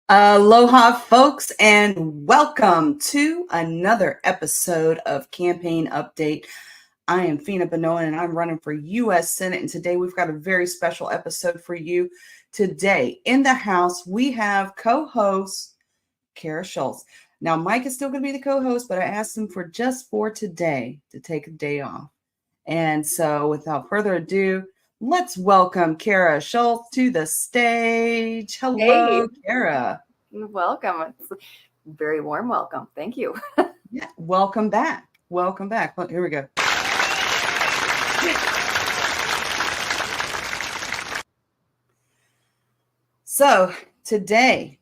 Aloha, folks, and welcome to another episode of Campaign Update. I am Fina Benoan, and I'm running for U.S. Senate. And today we've got a very special episode for you. Today in the House, we have co-host Kara Schultz. Now, Mike is still going to be the co-host, but I asked him for today to take a day off. And so without further ado, let's welcome Kara Schultz to the stage. Hello, Hey. Kara. Welcome. It's a very warm welcome. Thank you. Yeah, welcome back. Welcome back. Well, here we go. So today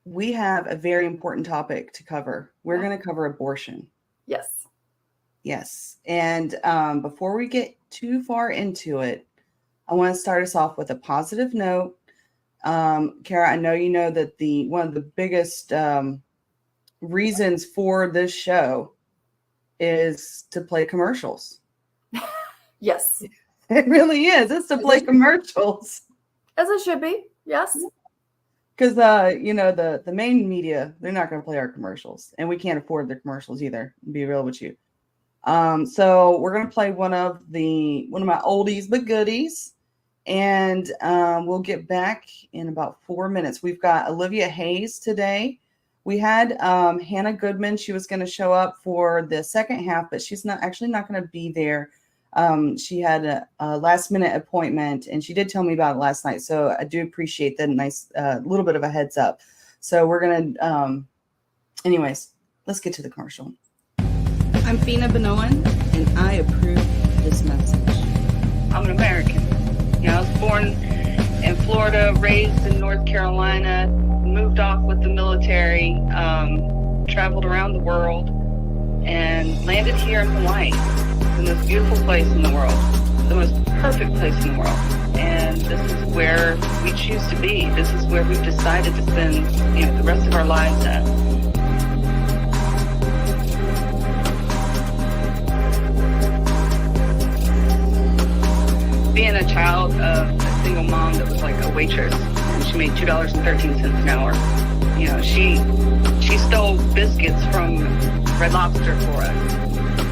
we have a very important topic to cover. We're going to cover abortion. Yes. Yes. And before we get too far into it, I want to start us off with a positive note. Kara, I know you know that one of the biggest reasons for this show is to play commercials. Yes. It really is. It's to play commercials. As it should be. Yes. Because the main media, they're not going to play our commercials, and we can't afford their commercials either. To be real with you. So we're going to play one of my oldies but goodies. And we'll get back in about 4 minutes. We've got Olivia Hayes today. We had Hannah Goodman. She was going to show up for the second half, but she's not going to be there. She had a last minute appointment, and she did tell me about it last night. So I do appreciate that nice little bit of a heads up. So we're going to, anyways, let's get to the commercial. I'm Fina Benoan, and I approve this message. I'm an American. I was born in Florida, raised in North Carolina, moved off with the military, traveled around the world, and landed here in Hawaii, the most beautiful place in the world, the most perfect place in the world. And this is where we choose to be. This is where we've decided to spend, the rest of our lives at. Being a child of a single mom that was like a waitress, and she made $2.13 an hour. She stole biscuits from Red Lobster for us.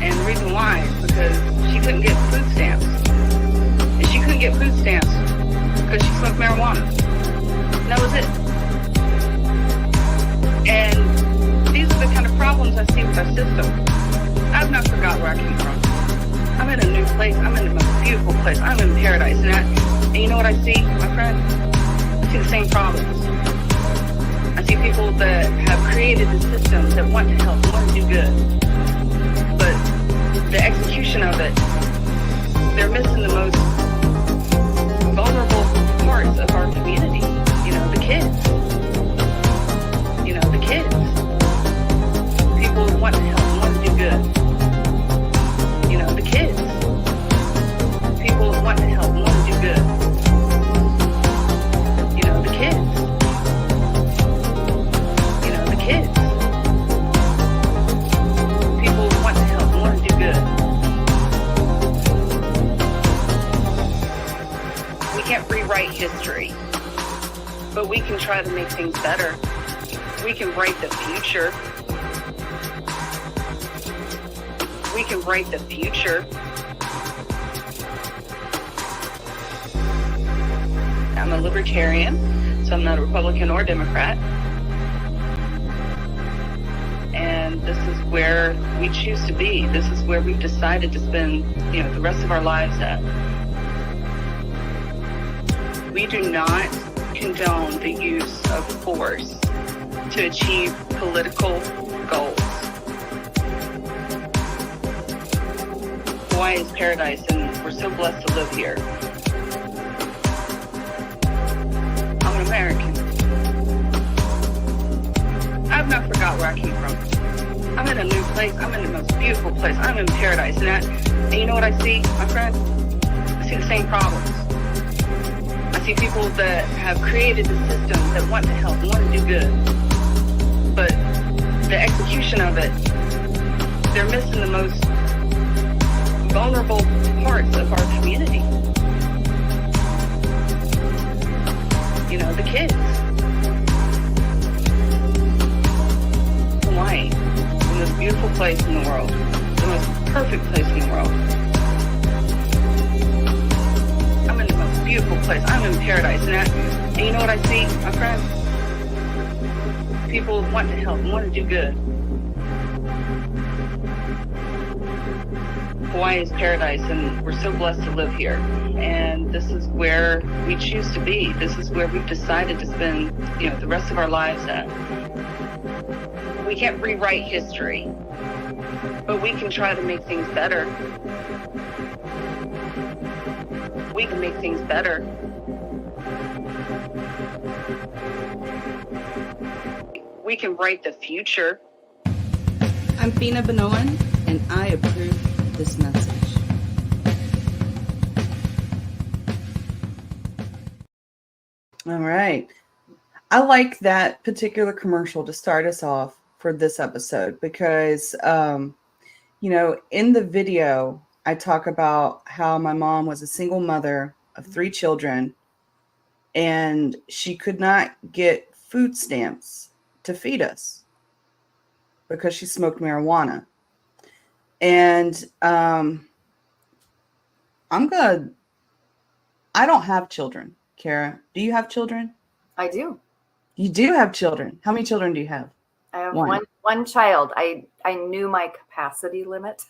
And the reason why is because she couldn't get food stamps. And she couldn't get food stamps because she smoked marijuana. And that was it. And these are the kind of problems I see with our system. I've not forgot where I came from. I'm in a new place. I'm in the most beautiful place. I'm in paradise. And you know what I see, my friend? I see the same problems. I see people that have created the system that want to help, want to do good. But the execution of it, they're missing the most vulnerable parts of our community. The kids. The kids. People who want to help, want to do good. The kids. People who want to help, want to do good. The kids. The kids. People who want to help, want to do good. We can't rewrite history, but we can try to make things better. We can write the future. We can write the future. I'm a libertarian, so I'm not a Republican or Democrat. And this is where we choose to be. This is where we've decided to spend, the rest of our lives at. We do not condone the use of force to achieve political goals. Hawaii is paradise, and we're so blessed to live here. I'm an American. I've not forgot where I came from. I'm in a new place. I'm in the most beautiful place. I'm in paradise. And you know what I see, my friend? I see the same problems. I see people that have created the system that want to help, want to do good. But the execution of it, they're missing the most vulnerable parts of our community. The kids. place in the world. The most perfect place in the world. I'm in the most beautiful place. I'm in paradise. And you know what I see, my friend? People want to help, want to do good. Hawaii is paradise, and we're so blessed to live here. And this is where we choose to be. This is where we've decided to spend, the rest of our lives at. We can't rewrite history, but we can try to make things better. We can make things better. We can write the future. I'm Fina Benoan, and I approve this message. All right. I like that particular commercial to start us off for this episode because, in the video, I talk about how my mom was a single mother of 3 children, and she could not get food stamps to feed us because she smoked marijuana. And I don't have children. Kara, do you have children? I do. You do have children. How many children do you have? I have one child. I knew my capacity limit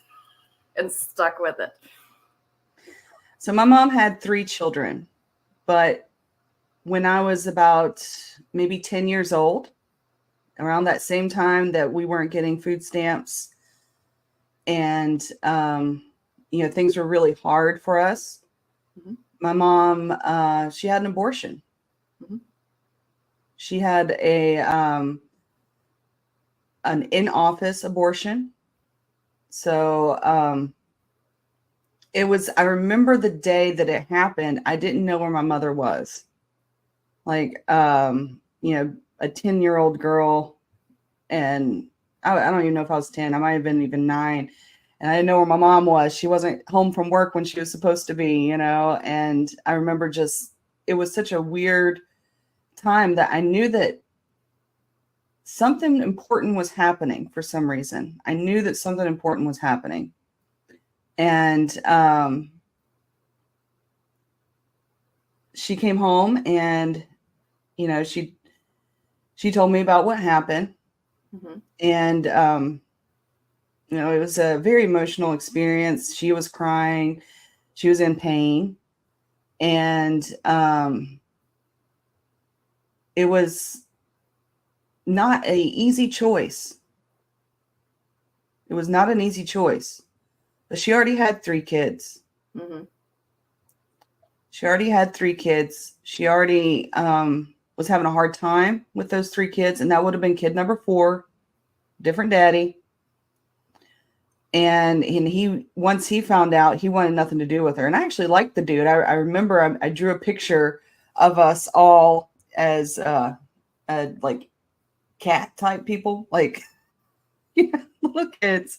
and stuck with it. So my mom had 3 children, but when I was about maybe 10 years old, around that same time that we weren't getting food stamps and, things were really hard for us. Mm-hmm. My mom, she had an abortion. Mm-hmm. She had an in-office abortion. So I remember the day that it happened. I didn't know where my mother was. Like, a 10-year-old girl, and I don't even know if I was 10. I might have been even 9. And I didn't know where my mom was. She wasn't home from work when she was supposed to be, and I remember it was such a weird time that I knew that something important was happening for some reason. I knew that something important was happening. And she came home and, she told me about what happened. Mm-hmm. And, it was a very emotional experience. She was crying. She was in pain. And it was not an easy choice. It was not an easy choice. But she already had 3 kids. Mm-hmm. She already had 3 kids. She already was having a hard time with those 3 kids. And that would have been kid number 4, different daddy. And once he found out, he wanted nothing to do with her. And I actually liked the dude. I remember I drew a picture of us all as like cat type people, like little kids.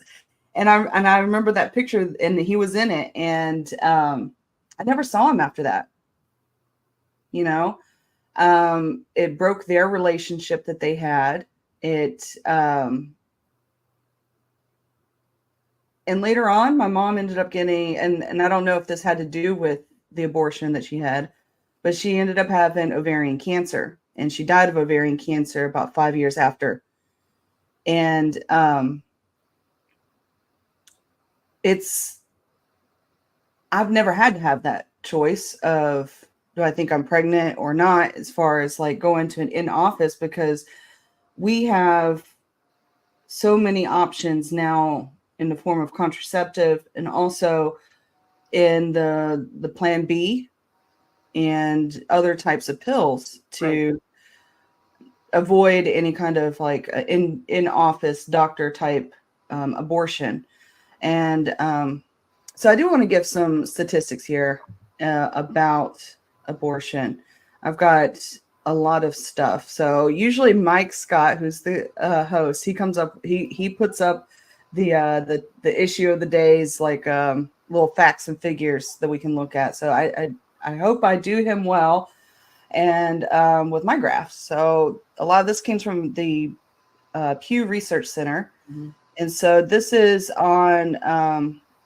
And I remember that picture, and he was in it. And I never saw him after that. It broke their relationship that they had. And later on, my mom ended up getting, and I don't know if this had to do with the abortion that she had, but she ended up having ovarian cancer, and she died of ovarian cancer about 5 years after. And I've never had to have that choice of, do I think I'm pregnant or not, as far as like going to an in-office, because we have so many options now in the form of contraceptive, and also in the Plan B and other types of pills to avoid any kind of like in-office doctor type abortion. And so I do want to give some statistics here about abortion. I've got a lot of stuff. So usually Mike Scott, who's the host, he comes up, he puts up the issue of the days, like little facts and figures that we can look at. So I hope I do him well, and with my graphs. So a lot of this came from the Pew Research Center. Mm-hmm. And so this is on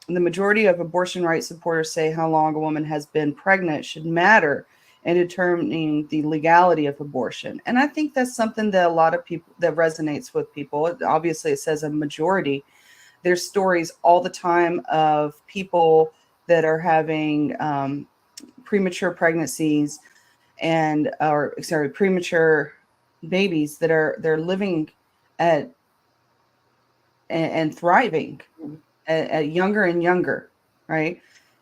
the majority of abortion rights supporters say how long a woman has been pregnant should matter in determining the legality of abortion. And I think that's something that a lot of people, that resonates with people. Obviously, it says a majority. There's stories all the time of people that are having premature pregnancies premature babies that they're living at and thriving at younger and younger, right?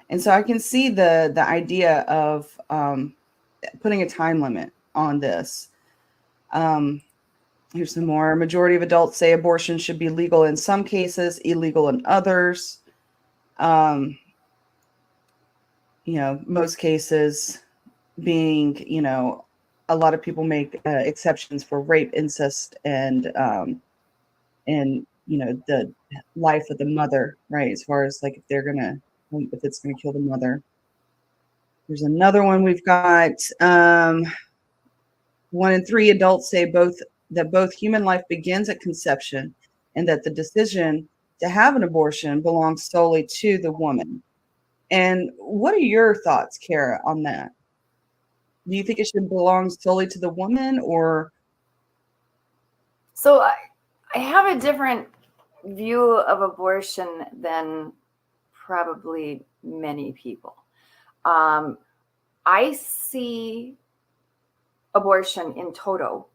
And so I can see the idea of putting a time limit on this. Here's some more. Majority of adults say abortion should be legal in some cases, illegal in others. Most cases being, a lot of people make exceptions for rape, incest, and the life of the mother, right? As far as like if it's gonna kill the mother. There's another one we've got. 1 in 3 adults say both human life begins at conception and that the decision to have an abortion belongs solely to the woman. And what are your thoughts, Kara, on that? Do you think it should belong solely to the woman, or? So I have a different view of abortion than probably many people. I see abortion in toto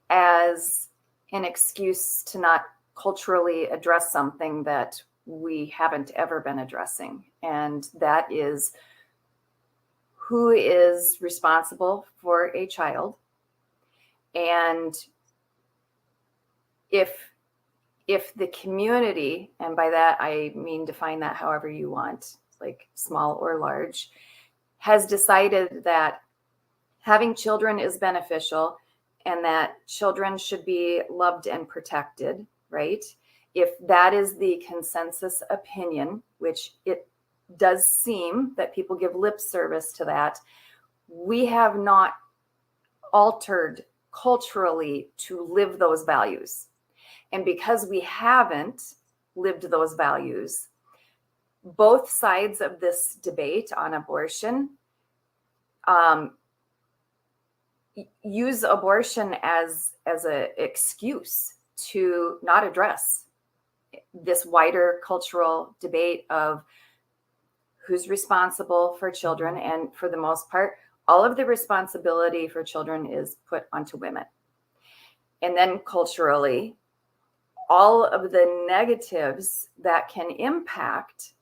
as an excuse to not culturally address something that we haven't ever been addressing. And that is who is responsible for a child. And if the community, and by that I mean define that however you want, like small or large, has decided that having children is beneficial and that children should be loved and protected, right? If that is the consensus opinion, which it does seem that people give lip service to that, we have not altered culturally to live those values. And because we haven't lived those values, both sides of this debate on abortion use abortion as an excuse to not address this wider cultural debate of who's responsible for children. And for the most part, all of the responsibility for children is put onto women. And then culturally, all of the negatives that can impact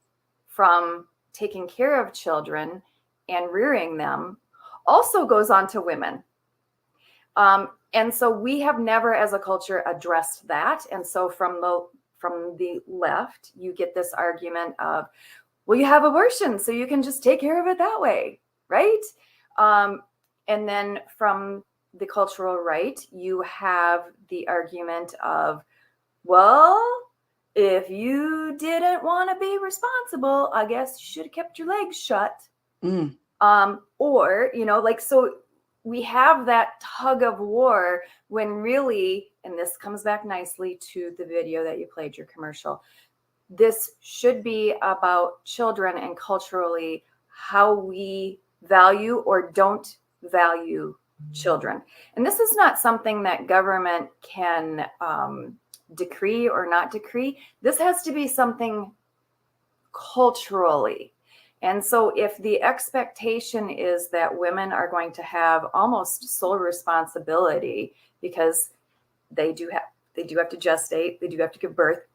from taking care of children and rearing them also goes on to women. And so we have never as a culture addressed that. And so from the left, you get this argument of, well, you have abortion, so you can just take care of it that way, right? And then from the cultural right, you have the argument of, well, if you didn't want to be responsible, I guess you should have kept your legs shut. Or, so we have that tug of war when really, and this comes back nicely to the video that you played, your commercial, this should be about children and culturally how we value or don't value children. And this is not something that government can decree or not decree. This has to be something culturally. And so if the expectation is that women are going to have almost sole responsibility because they do have to gestate, they do have to give birth,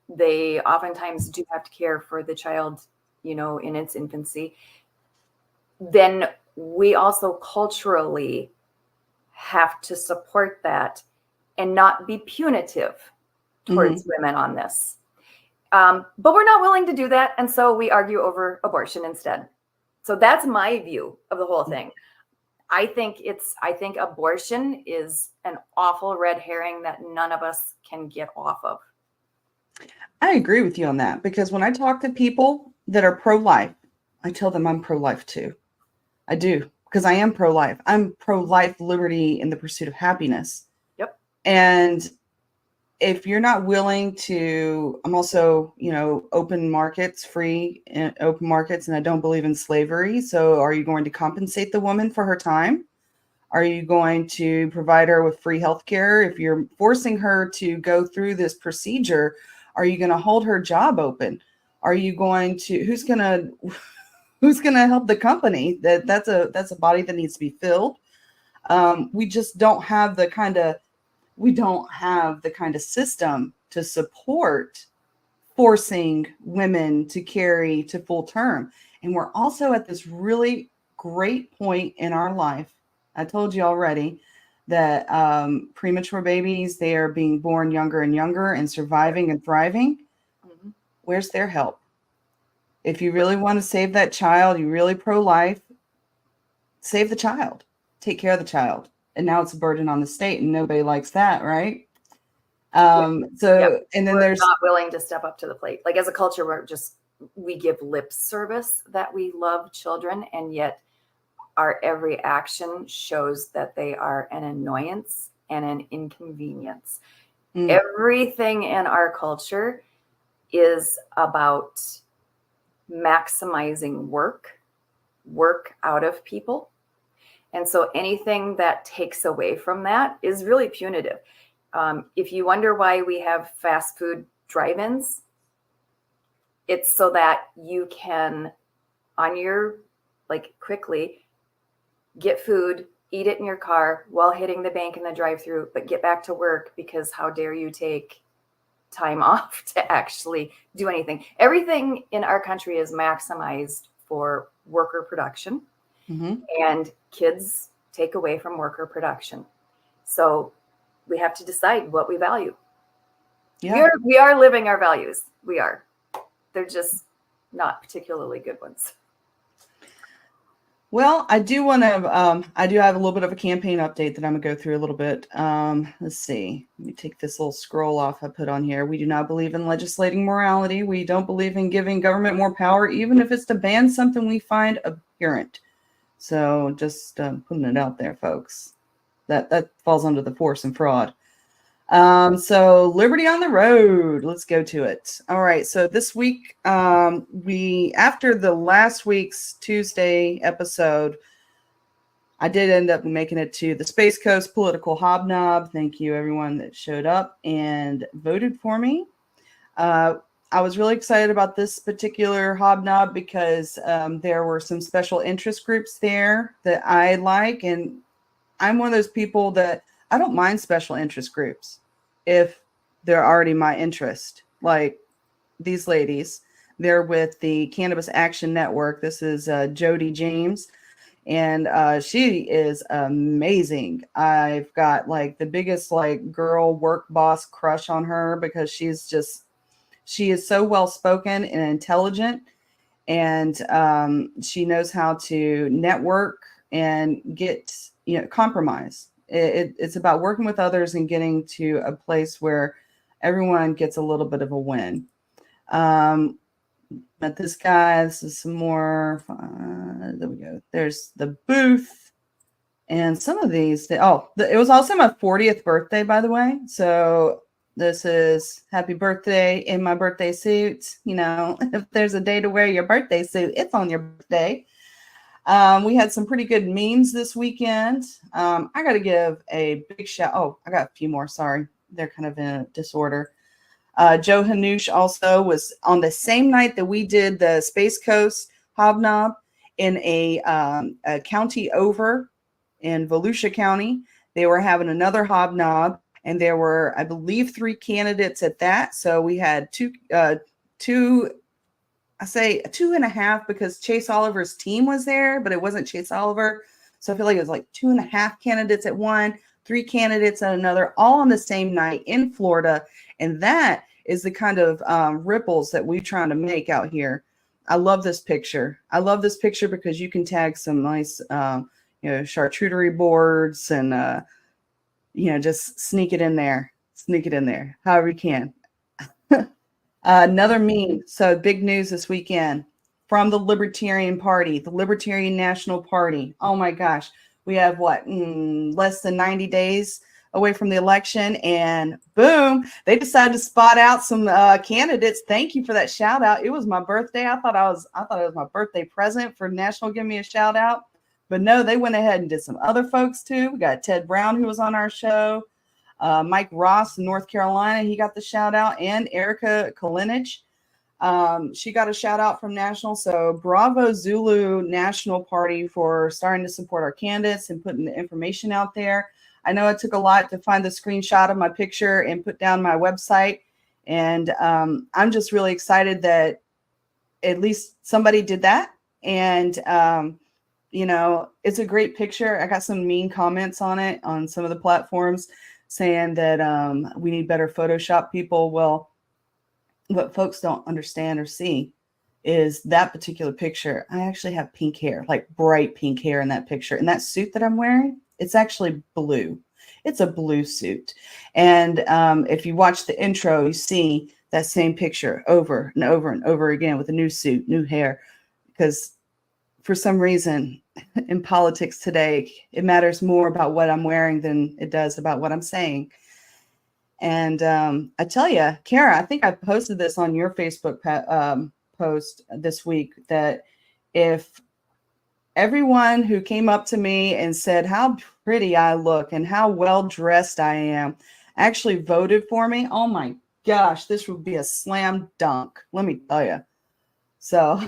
they oftentimes do have to care for the child, in its infancy, then we also culturally have to support that and not be punitive towards women on this. But we're not willing to do that. And so we argue over abortion instead. So that's my view of the whole thing. I think abortion is an awful red herring that none of us can get off of. I agree with you on that, because when I talk to people that are pro-life, I tell them I'm pro-life too. I do, because I am pro-life. I'm pro-life, liberty, in the pursuit of happiness. Yep. And if you're not willing to, I'm also, open markets, free and open markets, and I don't believe in slavery. So are you going to compensate the woman for her time? Are you going to provide her with free health care? If you're forcing her to go through this procedure, are you going to hold her job open? Are you going to, who's going to help the company? That's a body that needs to be filled. We just don't have the kind of system to support forcing women to carry to full term. And we're also at this really great point in our life. I told you already that premature babies, they are being born younger and younger and surviving and thriving. Mm-hmm. Where's their help? If you really want to save that child, you really pro-life, save the child, take care of the child. And now it's a burden on the state, and nobody likes that, right? And then we're not willing to step up to the plate. Like, as a culture, we give lip service that we love children, and yet our every action shows that they are an annoyance and an inconvenience. Everything in our culture is about maximizing work out of people. And so anything that takes away from that is really punitive. If you wonder why we have fast food drive-ins, it's so that you can, quickly get food, eat it in your car while hitting the bank in the drive-through, but get back to work, because how dare you take time off to actually do anything? Everything in our country is maximized for worker production. Mm-hmm. And kids take away from worker production. So we have to decide what we value. Yeah. We are living our values. We are. They're just not particularly good ones. Well, I do have a little bit of a campaign update that I'm going to go through a little bit. Let's see. Let me take this little scroll off I put on here. We do not believe in legislating morality. We don't believe in giving government more power, even if it's to ban something we find abhorrent. So just putting it out there, folks. That falls under the force and fraud. So Liberty on the Road. Let's go to it. All right. So this week, after the last week's Tuesday episode, I did end up making it to the Space Coast Political Hobnob. Thank you, everyone that showed up and voted for me. I was really excited about this particular hobnob because there were some special interest groups there that I like. And I'm one of those people that I don't mind special interest groups if they're already my interest. Like these ladies, they're with the Cannabis Action Network. This is Jody James, and she is amazing. I've got like the biggest like girl work boss crush on her because she is so well spoken and intelligent, and she knows how to network and get compromise. It's about working with others and getting to a place where everyone gets a little bit of a win. Met this guy. This is some more. There we go. There's the booth, and some of these. It was also my 40th birthday, by the way. So this is happy birthday in my birthday suit. If there's a day to wear your birthday suit, it's on your birthday. We had some pretty good memes this weekend. I got to give a big shout. Oh, I got a few more. Sorry. They're kind of in a disorder. Joe Hanoush also was on the same night that we did the Space Coast Hobnob in a county over in Volusia County. They were having another hobnob, and there were, I believe, 3 candidates at that. So we had two, I say 2.5 because Chase Oliver's team was there, but it wasn't Chase Oliver. So I feel like it was like 2.5 candidates at one, 3 candidates at another, all on the same night in Florida. And that is the kind of ripples that we're trying to make out here. I love this picture. I love this picture because you can tag some nice, charcuterie boards and, just sneak it in there, however you can. Another meme. So big news this weekend from the Libertarian Party, the Libertarian National Party. Oh my gosh. We have less than 90 days away from the election, and boom, they decided to spot out some candidates. Thank you for that shout out. It was my birthday. I thought it was my birthday present for National Give Me a Shout Out. But no, they went ahead and did some other folks too. We got Ted Brown, who was on our show. Mike Ross in North Carolina, he got the shout out, and Erica Kalinich. She got a shout out from National. So bravo Zulu National Party for starting to support our candidates and putting the information out there. I know it took a lot to find the screenshot of my picture and put down my website. And I'm just really excited that at least somebody did that. And, you know, it's a great picture. I got some mean comments on it on some of the platforms saying that we need better Photoshop people. Well, what folks don't understand or see is that particular picture. I actually have pink hair, like bright pink hair in that picture. And that suit that I'm wearing, it's actually blue. It's a blue suit. And if you watch the intro, you see that same picture over and over and over again with a new suit, new hair, because for some reason in politics today, it matters more about what I'm wearing than it does about what I'm saying. And I tell you, Kara, I think I posted this on your Facebook post this week, that if everyone who came up to me and said how pretty I look and how well dressed I am actually voted for me, oh my gosh, this would be a slam dunk. Let me tell you. So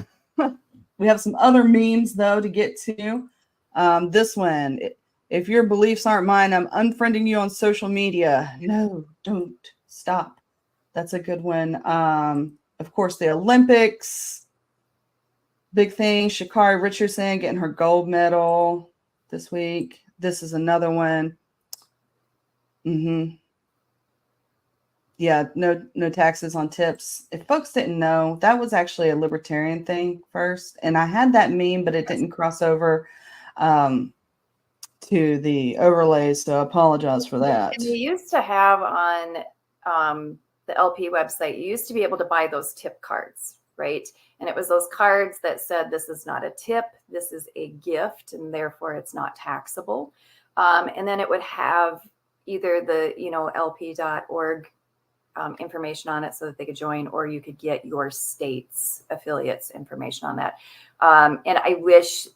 we have some other memes, though, to get to. This one, if your beliefs aren't mine, I'm unfriending you on social media. No, don't stop. That's a good one. Of course, the Olympics. Big thing. Sha'Carri Richardson getting her gold medal this week. This is another one. Yeah, no taxes on tips. If folks didn't know, that was actually a libertarian thing first. And I had that meme, but it didn't cross over to the overlays, so I apologize for that. And you used to have on the LP website, you used to be able to buy those tip cards, right? And it was those cards that said, this is not a tip, this is a gift, and therefore it's not taxable. And then it would have either the, lp.org information on it so that they could join, or you could get your state's affiliates information on that. And I wish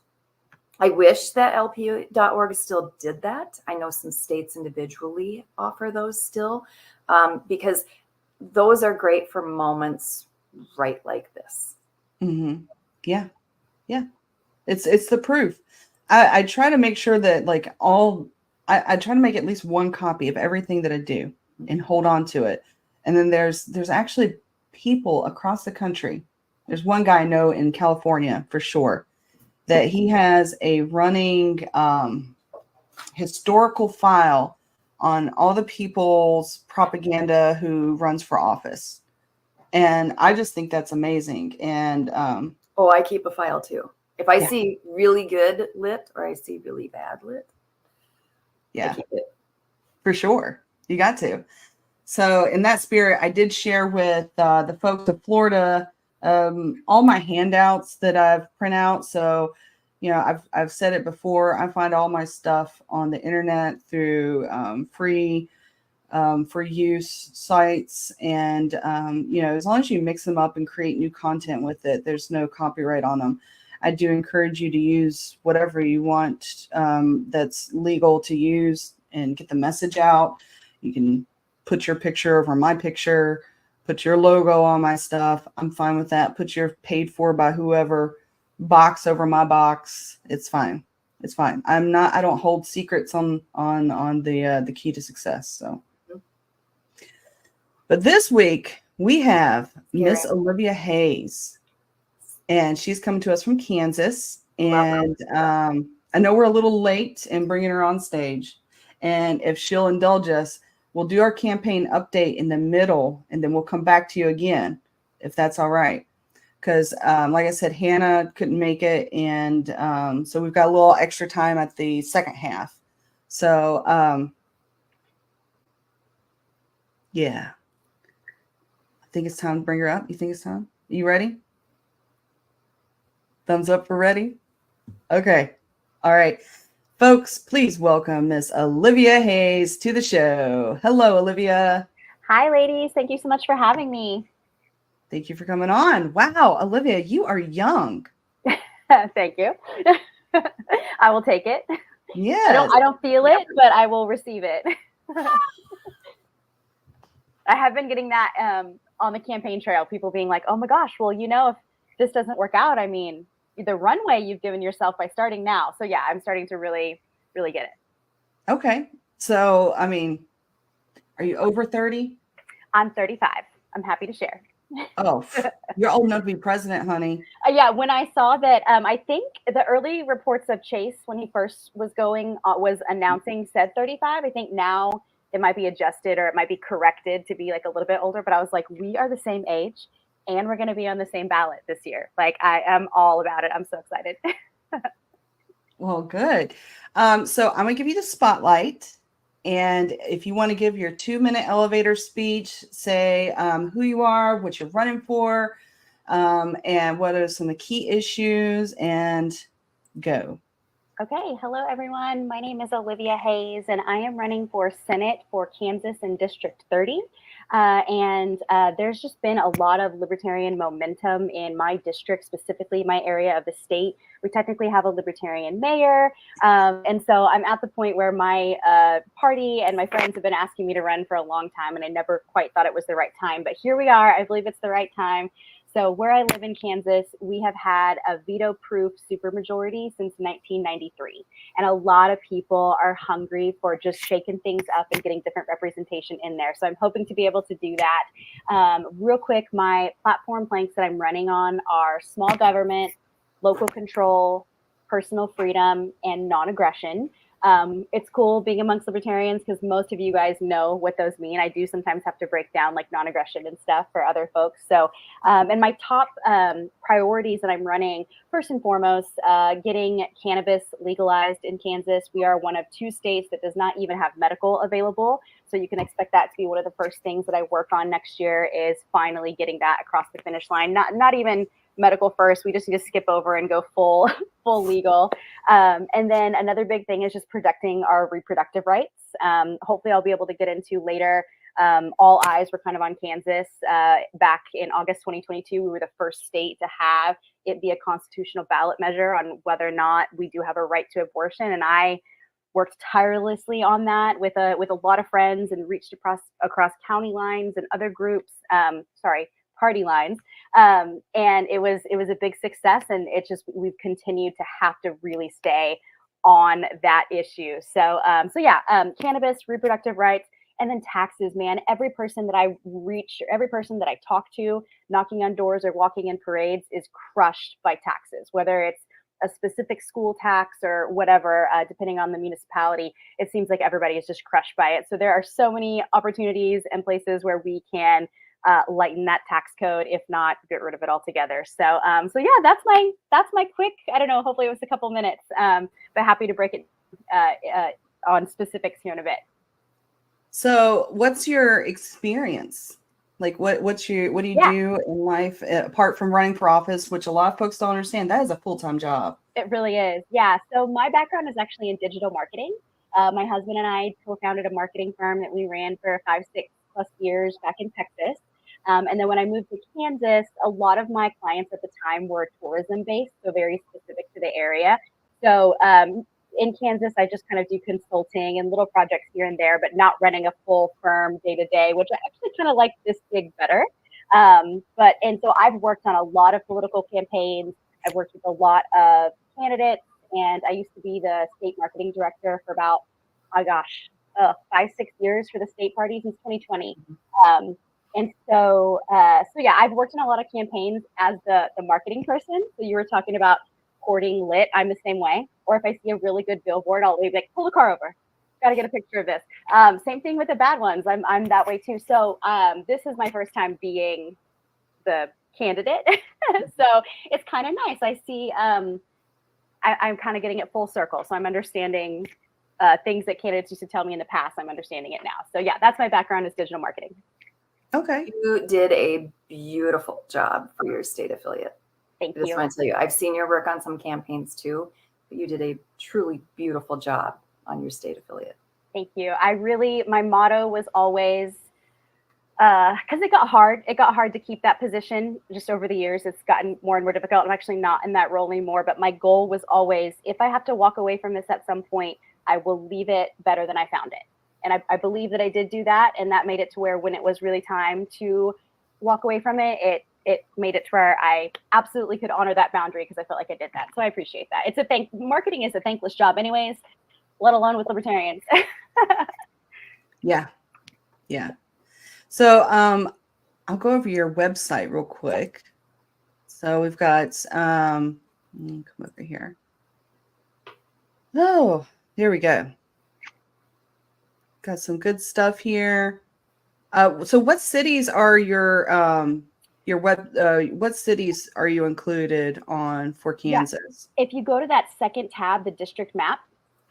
that lp.org still did that. I know some states individually offer those still, because those are great for moments right like this. Yeah. It's the proof. I try to make sure that I try to make at least one copy of everything that I do and hold on to it. And then there's actually people across the country. There's one guy I know in California for sure that he has a running historical file on all the people's propaganda who runs for office. And I just think that's amazing. And I keep a file too. If I see really good lit or I see really bad lit, I keep it. For sure. You got to. So in that spirit, I did share with the folks of Florida all my handouts that I've print out. So, I've said it before. I find all my stuff on the internet through free for use sites. And, as long as you mix them up and create new content with it, there's no copyright on them. I do encourage you to use whatever you want that's legal to use and get the message out. You can put your picture over my picture, put your logo on my stuff. I'm fine with that. Put your paid for by whoever box over my box. It's fine. It's fine. I don't hold secrets on the key to success. So, but this week we have Miss Olivia Hayes, and she's coming to us from Kansas. And I know we're a little late in bringing her on stage, and if she'll indulge us, we'll do our campaign update in the middle, and then we'll come back to you again, if that's all right. Because like I said, Hannah couldn't make it. And so we've got a little extra time at the second half. So, yeah, I think it's time to bring her up. You think it's time? You ready? Thumbs up for ready? Okay. All right. Folks, please welcome Miss Olivia Hayes to the show. Hello, Olivia. Hi, ladies. Thank you so much for having me. Thank you for coming on. Wow, Olivia, you are young. Thank you. I will take it. Yes. I don't feel it, but I will receive it. I have been getting that on the campaign trail, people being like, oh my gosh, well, if this doesn't work out, I mean, the runway you've given yourself by starting now. So yeah, I'm starting to really, really get it. Okay. So, I mean, are you over 30? I'm 35. I'm happy to share. Oh, you're old enough to be president, honey. Yeah, when I saw that, I think the early reports of Chase when he first was announcing said 35. I think now it might be adjusted or it might be corrected to be like a little bit older. But I was like, we are the same age and we're going to be on the same ballot this year. Like, I am all about it. I'm so excited. Well, good. So I'm going to give you the spotlight. And if you want to give your 2-minute elevator speech, say who you are, what you're running for, and what are some of the key issues, and go. Okay. Hello, everyone. My name is Olivia Hayes, and I am running for Senate for Kansas in District 30. And there's just been a lot of libertarian momentum in my district, specifically my area of the state. We technically have a libertarian mayor. And so I'm at the point where my party and my friends have been asking me to run for a long time, and I never quite thought it was the right time. But here we are. I believe it's the right time. So where I live in Kansas, we have had a veto-proof supermajority since 1993. And a lot of people are hungry for just shaking things up and getting different representation in there. So I'm hoping to be able to do that. Real quick, my platform planks that I'm running on are small government, local control, personal freedom, and non-aggression. It's cool being amongst libertarians because most of you guys know what those mean. I do sometimes have to break down like non-aggression and stuff for other folks. So, and my top priorities that I'm running, first and foremost, getting cannabis legalized in Kansas. We are one of 2 states that does not even have medical available. So you can expect that to be one of the first things that I work on next year is finally getting that across the finish line. Not even medical first. We just need to skip over and go full legal. And then another big thing is just protecting our reproductive rights. Hopefully I'll be able to get into later. All eyes were kind of on Kansas. Back in August 2022, we were the first state to have it be a constitutional ballot measure on whether or not we do have a right to abortion. And I worked tirelessly on that with a lot of friends and reached across county lines and other groups. Party lines. And it was a big success. And we've continued to have to really stay on that issue. So cannabis, reproductive rights, and then taxes, man. Every person that I reach, every person that I talk to, knocking on doors or walking in parades is crushed by taxes, whether it's a specific school tax or whatever, depending on the municipality. It seems like everybody is just crushed by it. So there are so many opportunities and places where we can lighten that tax code, if not get rid of it altogether. So yeah, that's my quick, I don't know, hopefully it was a couple minutes, but happy to break it on specifics here in a bit. So what's your experience? Like what do you do in life apart from running for office, which a lot of folks don't understand? That is a full-time job. It really is. Yeah. So my background is actually in digital marketing. My husband and I co-founded a marketing firm that we ran for 5-6+ years back in Texas. And then when I moved to Kansas, a lot of my clients at the time were tourism based, so very specific to the area. So in Kansas, I just kind of do consulting and little projects here and there, but not running a full firm day to day, which I actually kind of like this gig better. And so I've worked on a lot of political campaigns. I've worked with a lot of candidates, and I used to be the state marketing director for about, 5-6 years for the state party since 2020. And so yeah, I've worked in a lot of campaigns as the marketing person. So you were talking about courting lit. I'm the same way. Or if I see a really good billboard, I'll be like, pull the car over. Got to get a picture of this. Same thing with the bad ones. I'm that way too. So this is my first time being the candidate. So it's kind of nice. I see I'm kind of getting it full circle. So I'm understanding things that candidates used to tell me in the past. I'm understanding it now. So yeah, that's my background is digital marketing. Okay. You did a beautiful job for your state affiliate. Thank I just you. want to tell you, I've seen your work on some campaigns too. but you did a truly beautiful job on your state affiliate. Thank you. My motto was always, because it got hard. It got hard to keep that position just over the years. It's gotten more and more difficult. I'm actually not in that role anymore, but my goal was always, if I have to walk away from this at some point, I will leave it better than I found it. And I believe that I did do that. And that made it to where when it was really time to walk away from it, it made it to where I absolutely could honor that boundary because I felt like I did that. So I appreciate that. Marketing is a thankless job anyways, let alone with libertarians. Yeah. So I'll go over your website real quick. So we've got come over here. Oh, here we go. Got some good stuff here. So what cities are what cities are you included on for Kansas? If you go to that second tab, the district map.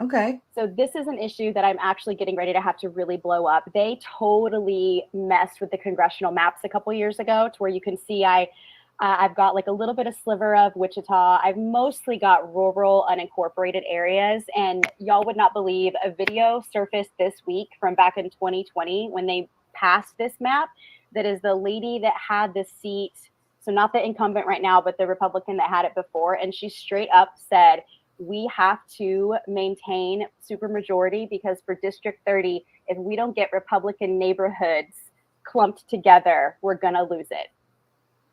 Okay. So this is an issue that I'm actually getting ready to have to really blow up. They totally messed with the congressional maps a couple years ago to where you can see I've got like a little bit of sliver of Wichita. I've mostly got rural unincorporated areas, and y'all would not believe a video surfaced this week from back in 2020 when they passed this map. That is the lady that had the seat. So not the incumbent right now, but the Republican that had it before. And she straight up said, we have to maintain supermajority because for District 30, if we don't get Republican neighborhoods clumped together, we're going to lose it.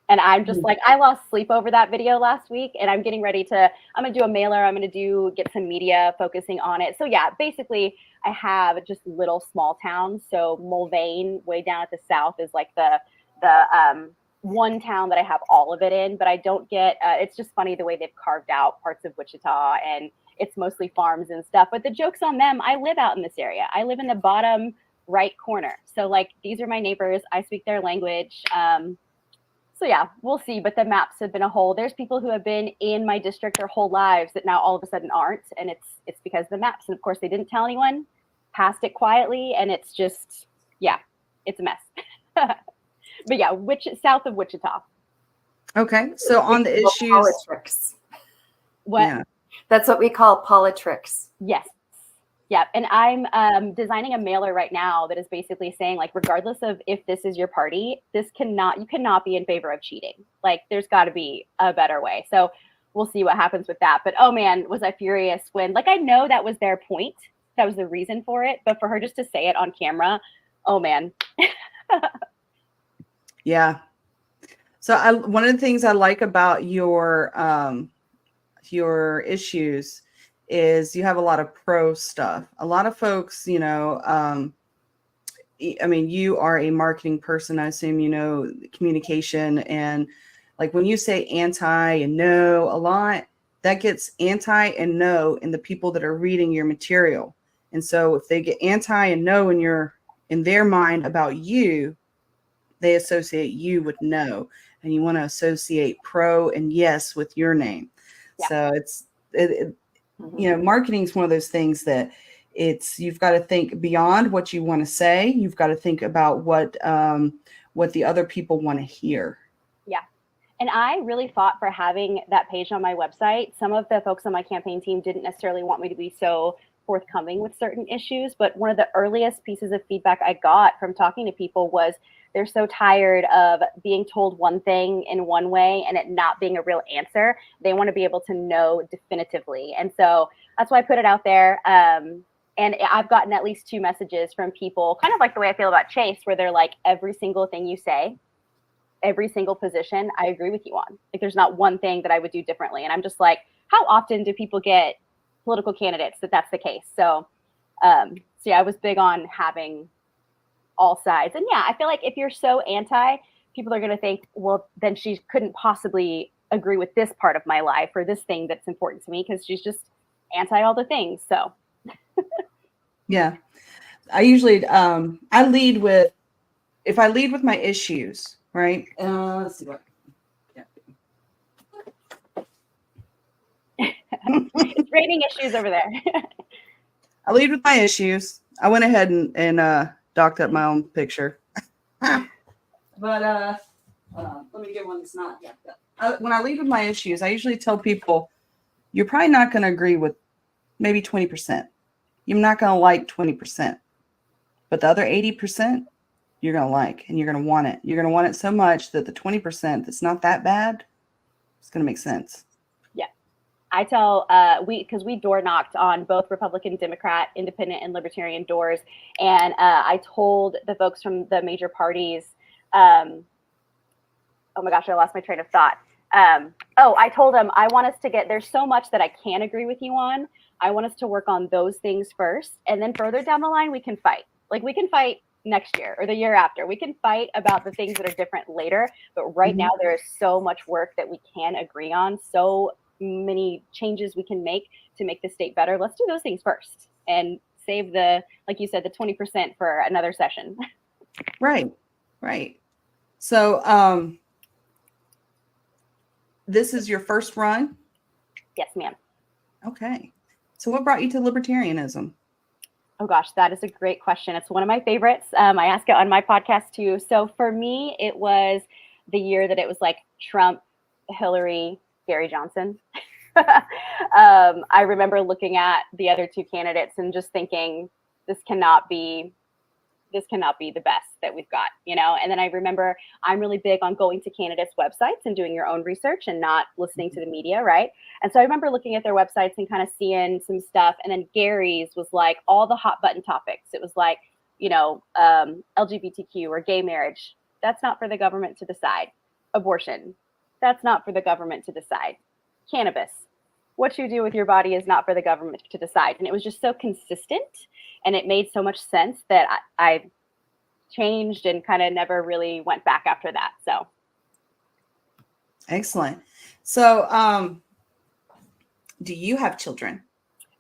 And I'm just like, I lost sleep over that video last week, and I'm getting ready I'm going to do a mailer. I'm going to get some media focusing on it. So yeah, basically I have just little small towns. So Mulvane way down at the south is like the one town that I have all of it in, but I don't get, it's just funny the way they've carved out parts of Wichita, and it's mostly farms and stuff, but the joke's on them. I live out in this area. I live in the bottom right corner. So like, these are my neighbors. I speak their language. So yeah, we'll see, but the maps have been a whole, there's people who have been in my district their whole lives that now all of a sudden aren't. And it's because of the maps. And of course they didn't tell anyone, passed it quietly. And it's just, yeah, it's a mess. But yeah, south of Wichita. Okay. So on the issues. Politics. What? Yeah. That's what we call politics. Yes. Yeah. And I'm designing a mailer right now that is basically saying, like, regardless of if this is your party, you cannot be in favor of cheating. Like, there's got to be a better way. So we'll see what happens with that. But oh man, was I furious when, like, I know that was their point. That was the reason for it. But for her just to say it on camera, oh man. Yeah. So one of the things I like about your issues is you have a lot of pro stuff. A lot of folks, I mean, you are a marketing person. I assume, communication, and like when you say anti and no a lot, that gets anti and no in the people that are reading your material. And so if they get anti and no in their mind about you, they associate you with no, and you want to associate pro and yes with your name. Yeah. So marketing is one of those things that you've got to think beyond what you want to say. You've got to think about what the other people want to hear. Yeah. And I really fought for having that page on my website. Some of the folks on my campaign team didn't necessarily want me to be so forthcoming with certain issues, but one of the earliest pieces of feedback I got from talking to people was they're so tired of being told one thing in one way and it not being a real answer. They want to be able to know definitively. And so that's why I put it out there. And I've gotten at least 2 messages from people, kind of like the way I feel about Chase, where they're like, every single thing you say, every single position, I agree with you on. Like, there's not one thing that I would do differently. And I'm just like, how often do people get political candidates that's the case? So yeah, I was big on having all sides. And yeah, I feel like if you're so anti, people are going to think, well, then she couldn't possibly agree with this part of my life or this thing that's important to me because she's just anti all the things. So yeah, I usually I lead with my issues, right? Let's see what. It's raining issues over there. I lead with my issues. I went ahead and docked up my own picture. But let me get one that's not. When I lead with my issues, I usually tell people you're probably not going to agree with maybe 20%. You're not going to like 20%, but the other 80% you're going to like, and you're going to want it. You're going to want it so much that the 20% that's not that bad, it's going to make sense. Yeah. I tell, because we door knocked on both Republican, Democrat, Independent, and Libertarian doors. And I told the folks from the major parties, oh my gosh, I lost my train of thought. I told them I want us to there's so much that I can agree with you on. I want us to work on those things first. And then further down the line, we can fight. Like we can fight next year or the year after. We can fight about the things that are different later. But right now, there is so much work that we can agree on. So many changes we can make to make the state better. Let's do those things first and save like you said, the 20% for another session. Right. So, this is your first run? Yes, ma'am. Okay. So what brought you to libertarianism? Oh gosh, that is a great question. It's one of my favorites. I ask it on my podcast too. So for me, it was the year that it was like Trump, Hillary, Gary Johnson. I remember looking at the other two candidates and just thinking, this cannot be the best that we've got, And then I remember I'm really big on going to candidates' websites and doing your own research and not listening to the media, right? And so I remember looking at their websites and kind of seeing some stuff. And then Gary's was like all the hot button topics. It was like, LGBTQ or gay marriage. That's not for the government to decide. Abortion. That's not for the government to decide. Cannabis. What you do with your body is not for the government to decide. And it was just so consistent. And it made so much sense that I changed and kind of never really went back after that. So. Excellent. So, do you have children?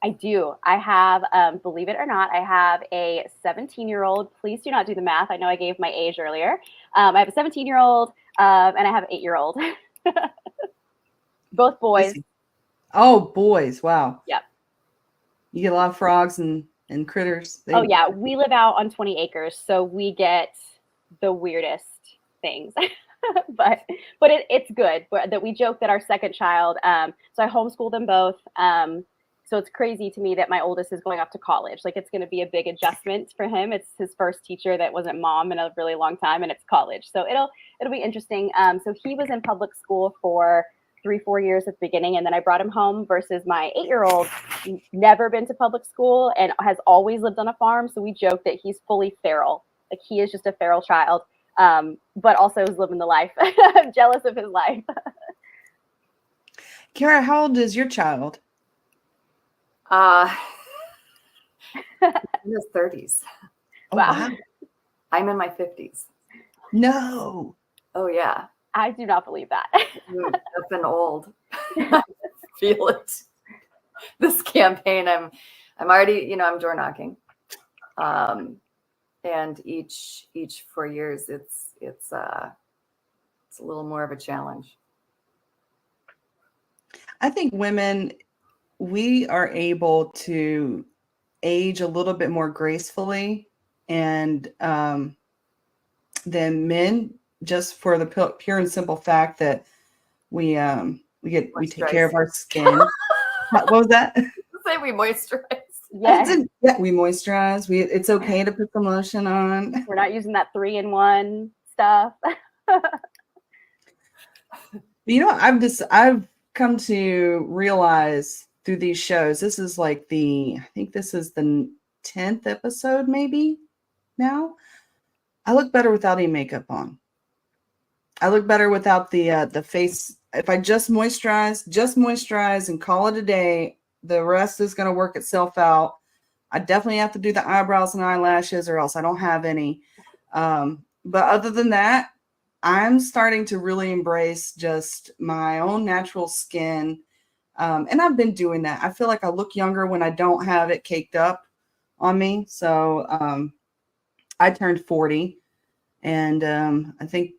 I do. I have, believe it or not, I have a 17-year-old. Please do not do the math. I know I gave my age earlier. I have a 17-year-old and I have an 8-year-old. Both boys. Oh, boys. Wow. Yep. You get a lot of frogs and critters. Oh yeah, we live out on 20 acres, so we get the weirdest things. but it's good that we joke that our second child. So I homeschool them both. So it's crazy to me that my oldest is going off to college. Like it's going to be a big adjustment for him. It's his first teacher that wasn't mom in a really long time, and it's college. So it'll be interesting. So he was in public school for 3-4 years at the beginning, and then I brought him home versus my 8-year-old never been to public school and has always lived on a farm. So we joke that he's fully feral. Like he is just a feral child, but also is living the life. I'm jealous of his life. Kara, how old is your child? In his 30s. Oh, Wow. I'm in my 50s. No. Oh yeah. I do not believe that. I've been old. I feel it. This campaign, I'm already, I'm door knocking. And each 4 years, it's a little more of a challenge. I think women, we are able to age a little bit more gracefully and than men, just for the pure and simple fact that we take care of our skin. What was that? Say we moisturize. Yes. Yeah, we moisturize. It's okay to put some lotion on. We're not using that 3-in-1 stuff. I've come to realize through these shows, this is like I think this is the 10th episode maybe now. I look better without any makeup on. I look better without the face. If I just moisturize and call it a day, the rest is going to work itself out. I definitely have to do the eyebrows and eyelashes or else I don't have any. But other than that, I'm starting to really embrace just my own natural skin. And I've been doing that. I feel like I look younger when I don't have it caked up on me. So I turned 40 and I think,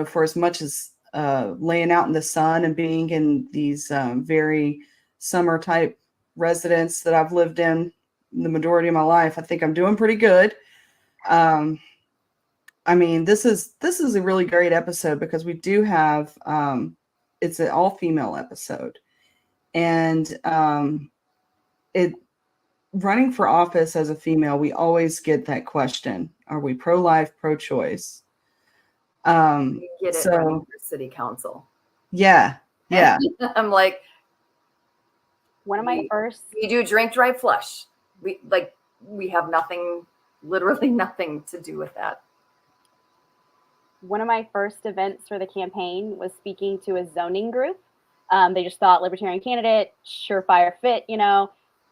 for as much as laying out in the sun and being in these very summer type residence that I've lived in the majority of my life, I think I'm doing pretty good. This is a really great episode because we do have, it's an all female episode. And it running for office as a female, we always get that question: are we pro-life, pro-choice? You get it running for city council. Yeah. I'm like, one of my first. We do drink, drive, flush. We have nothing, literally nothing to do with that. One of my first events for the campaign was speaking to a zoning group. They just thought libertarian candidate, surefire fit, you know.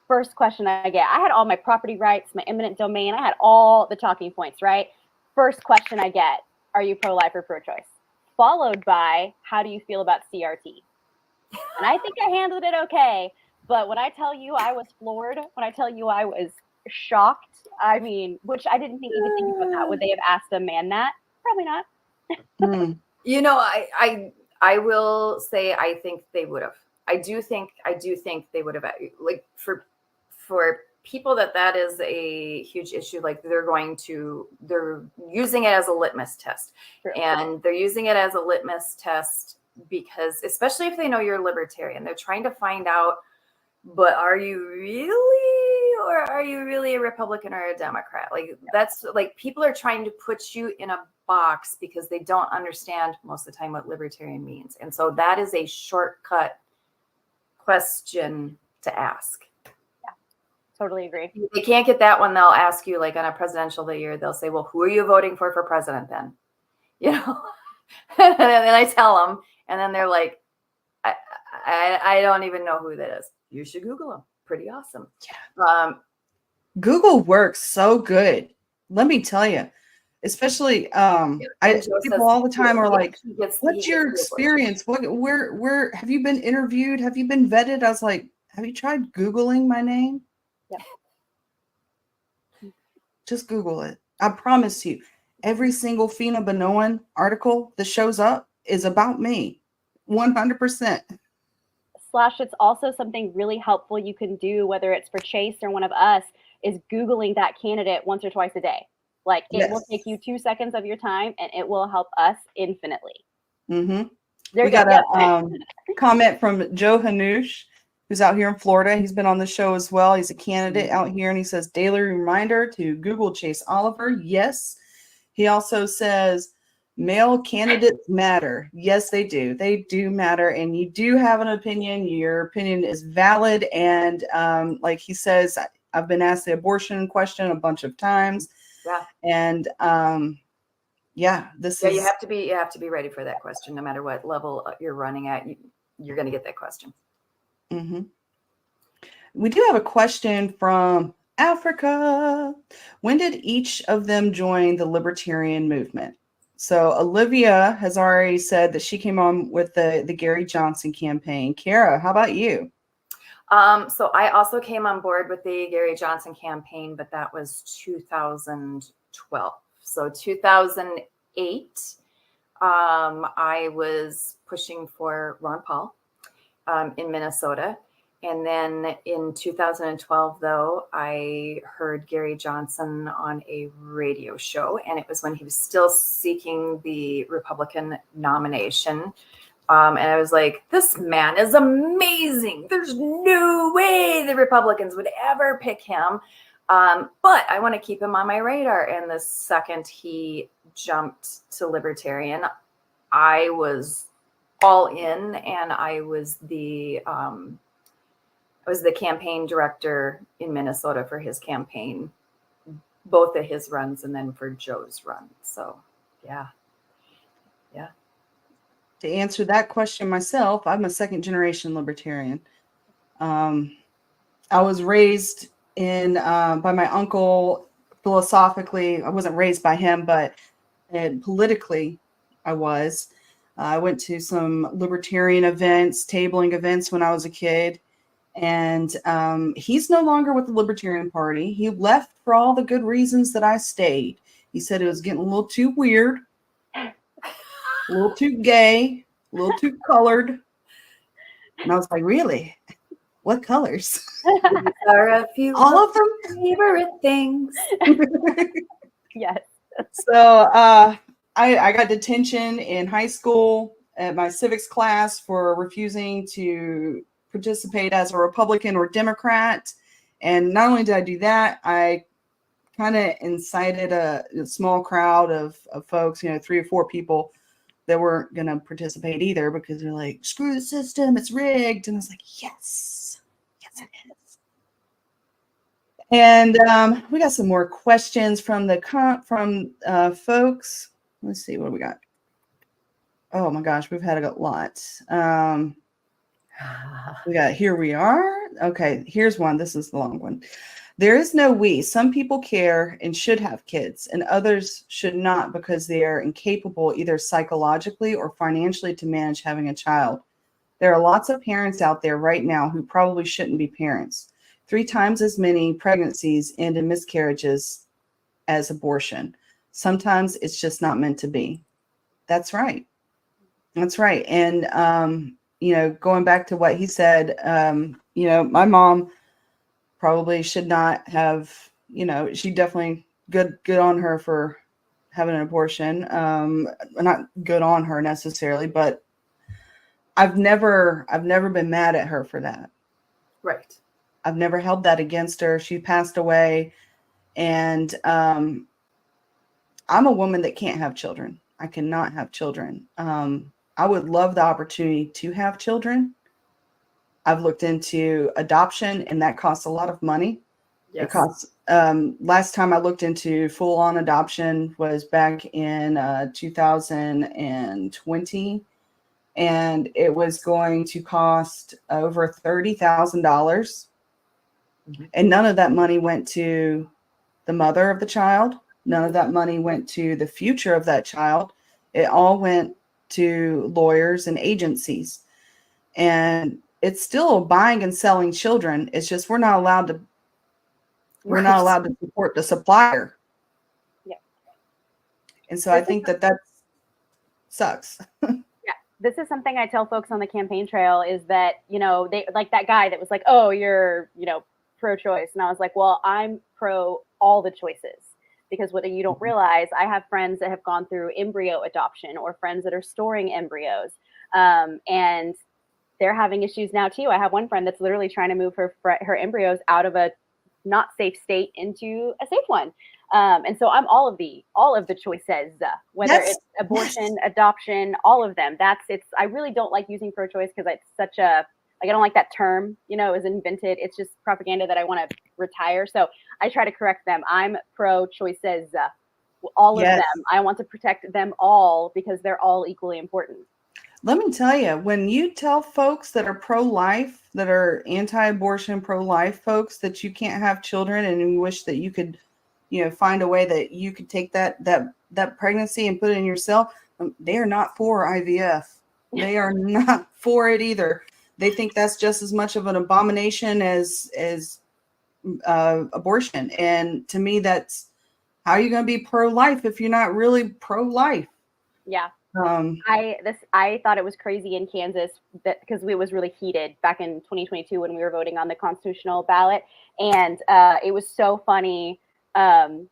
First question I get, I had all my property rights, my eminent domain. I had all the talking points, right? First question I get, are you pro-life or pro-choice? Followed by, how do you feel about CRT? And I think I handled it okay. But when I tell you I was floored, when I tell you I was shocked, I mean, which I didn't think even think about that. Would they have asked a man that? Probably not. You know, I will say I think they would have. I do think they would have, like, for people that is a huge issue. Like, they're using it as a litmus test. True. And they're using it as a litmus test because, especially if they know you're a libertarian, they're trying to find out, but are you really, or are you really a Republican or a Democrat? Like, that's like, people are trying to put you in a box because they don't understand most of the time what libertarian means. And so that is a shortcut question to ask. Yeah, totally agree. If they can't get that one, they'll ask you, like, on a presidential year, they'll say, well, who are you voting for president then? You know, and then I tell them, and then they're like, I don't even know who that is. You should Google them. Pretty awesome. Yeah. Google works so good. Let me tell you, especially people all the time are like, what's your experience? Where have you been interviewed? Have you been vetted? I was like, have you tried Googling my name? Yeah. Just Google it. I promise you, every single Fina Benoan article that shows up is about me. 100%. / it's also something really helpful you can do, whether it's for Chase or one of us, is Googling that candidate once or twice a day. Like, it will take you 2 seconds of your time, and it will help us infinitely. Mm-hmm. We got a comment from Joe Hanush, who's out here in Florida. He's been on the show as well. He's a candidate out here, and he says, daily reminder to Google Chase Oliver. Yes. He also says, male candidates matter. Yes, they do. They do matter. And you do have an opinion. Your opinion is valid. And like he says, I've been asked the abortion question a bunch of times. Yeah. And this is. You have to be ready for that question. No matter what level you're running at, you're going to get that question. Mm-hmm. We do have a question from Africa. When did each of them join the libertarian movement? So Olivia has already said that she came on with the Gary Johnson campaign. Kara, how about you? So I also came on board with the Gary Johnson campaign, but that was 2012. So 2008, I was pushing for Ron Paul in Minnesota. And then in 2012, though, I heard Gary Johnson on a radio show, and it was when he was still seeking the Republican nomination. And I was like, this man is amazing. There's no way the Republicans would ever pick him. But I want to keep him on my radar. And the second he jumped to Libertarian, I was all in, and I was the campaign director in Minnesota for his campaign, both of his runs and then for Joe's run. So, yeah. To answer that question myself, I'm a second generation libertarian. I was raised by my uncle philosophically. I wasn't raised by him, but politically I was. I went to some libertarian events, tabling events when I was a kid. And he's no longer with the Libertarian Party. He left for all the good reasons that I stayed. He said it was getting a little too weird, a little too gay, a little too colored. And I was like, really? What colors? These are a few all of them? Favorite things. Yes. So I got detention in high school at my civics class for refusing to participate as a Republican or Democrat. And not only did I do that, I kind of incited a small crowd of folks, 3 or 4 people that weren't going to participate either because they're like, screw the system, it's rigged. And I was like, yes, it is. And we got some more questions from folks. Let's see what we got. Oh my gosh, we've had a lot. We got here we are. Okay, here's one. This is the long one. There is no we. Some people care and should have kids, and others should not because they are incapable either psychologically or financially to manage having a child. There are lots of parents out there right now who probably shouldn't be parents. 3 times as many pregnancies end in miscarriages as abortion. Sometimes it's just not meant to be. That's right. That's right. And, going back to what he said, my mom probably should not have, she definitely good on her for having an abortion. Not good on her necessarily, but I've never been mad at her for that. Right. I've never held that against her. She passed away, and I'm a woman that can't have children. I cannot have children. I would love the opportunity to have children. I've looked into adoption, and that costs a lot of money. Yes. It costs. Last time I looked into full-on adoption was back in 2020, and it was going to cost over $30,000. And none of that money went to the mother of the child. None of that money went to the future of that child. It all went to lawyers and agencies. And it's still buying and selling children. It's just we're not allowed to support the supplier. Yeah. And so I think that sucks. This is something I tell folks on the campaign trail is that, they like that guy that was like, oh, you're, pro-choice. And I was like, well, I'm pro all the choices, because what you don't realize, I have friends that have gone through embryo adoption or friends that are storing embryos. And they're having issues now too. I have one friend that's literally trying to move her embryos out of a not safe state into a safe one. And so I'm all of the choices, whether it's abortion, adoption, all of them. I really don't like using pro-choice because it's such a, I don't like that term, it was invented. It's just propaganda that I want to retire. So I try to correct them. I'm pro-choices, all of them. I want to protect them all because they're all equally important. Let me tell you, when you tell folks that are pro-life, that are anti-abortion, pro-life folks, that you can't have children and you wish that you could, find a way that you could take that pregnancy and put it in yourself, they are not for IVF. They are not for it either. They think that's just as much of an abomination as abortion. And to me, that's how are you going to be pro-life if you're not really pro-life? Yeah. I thought it was crazy in Kansas because it was really heated back in 2022 when we were voting on the constitutional ballot, and it was so funny when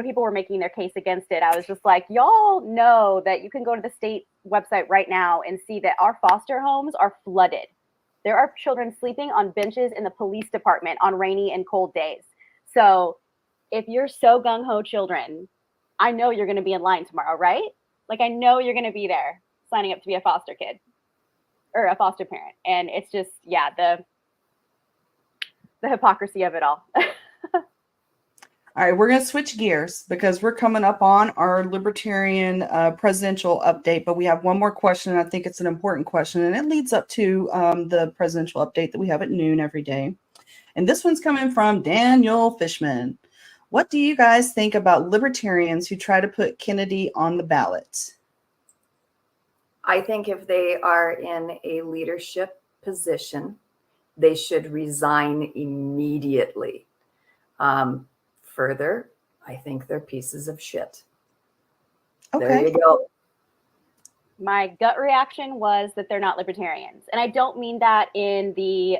people were making their case against it. I was just like, y'all know that you can go to the state website right now and see that our foster homes are flooded. There are children sleeping on benches in the police department on rainy and cold days. So if you're so gung-ho children, I know you're going to be in line tomorrow, right? Like, I know you're going to be there signing up to be a foster kid or a foster parent. And it's just, the hypocrisy of it all. All right, we're going to switch gears because we're coming up on our Libertarian presidential update, but we have one more question, and I think it's an important question, and it leads up to the presidential update that we have at noon every day. And this one's coming from Daniel Fishman. What do you guys think about libertarians who try to put Kennedy on the ballot? I think if they are in a leadership position, they should resign immediately. Further, I think they're pieces of shit. Okay. There you go. My gut reaction was that they're not libertarians. And I don't mean that in the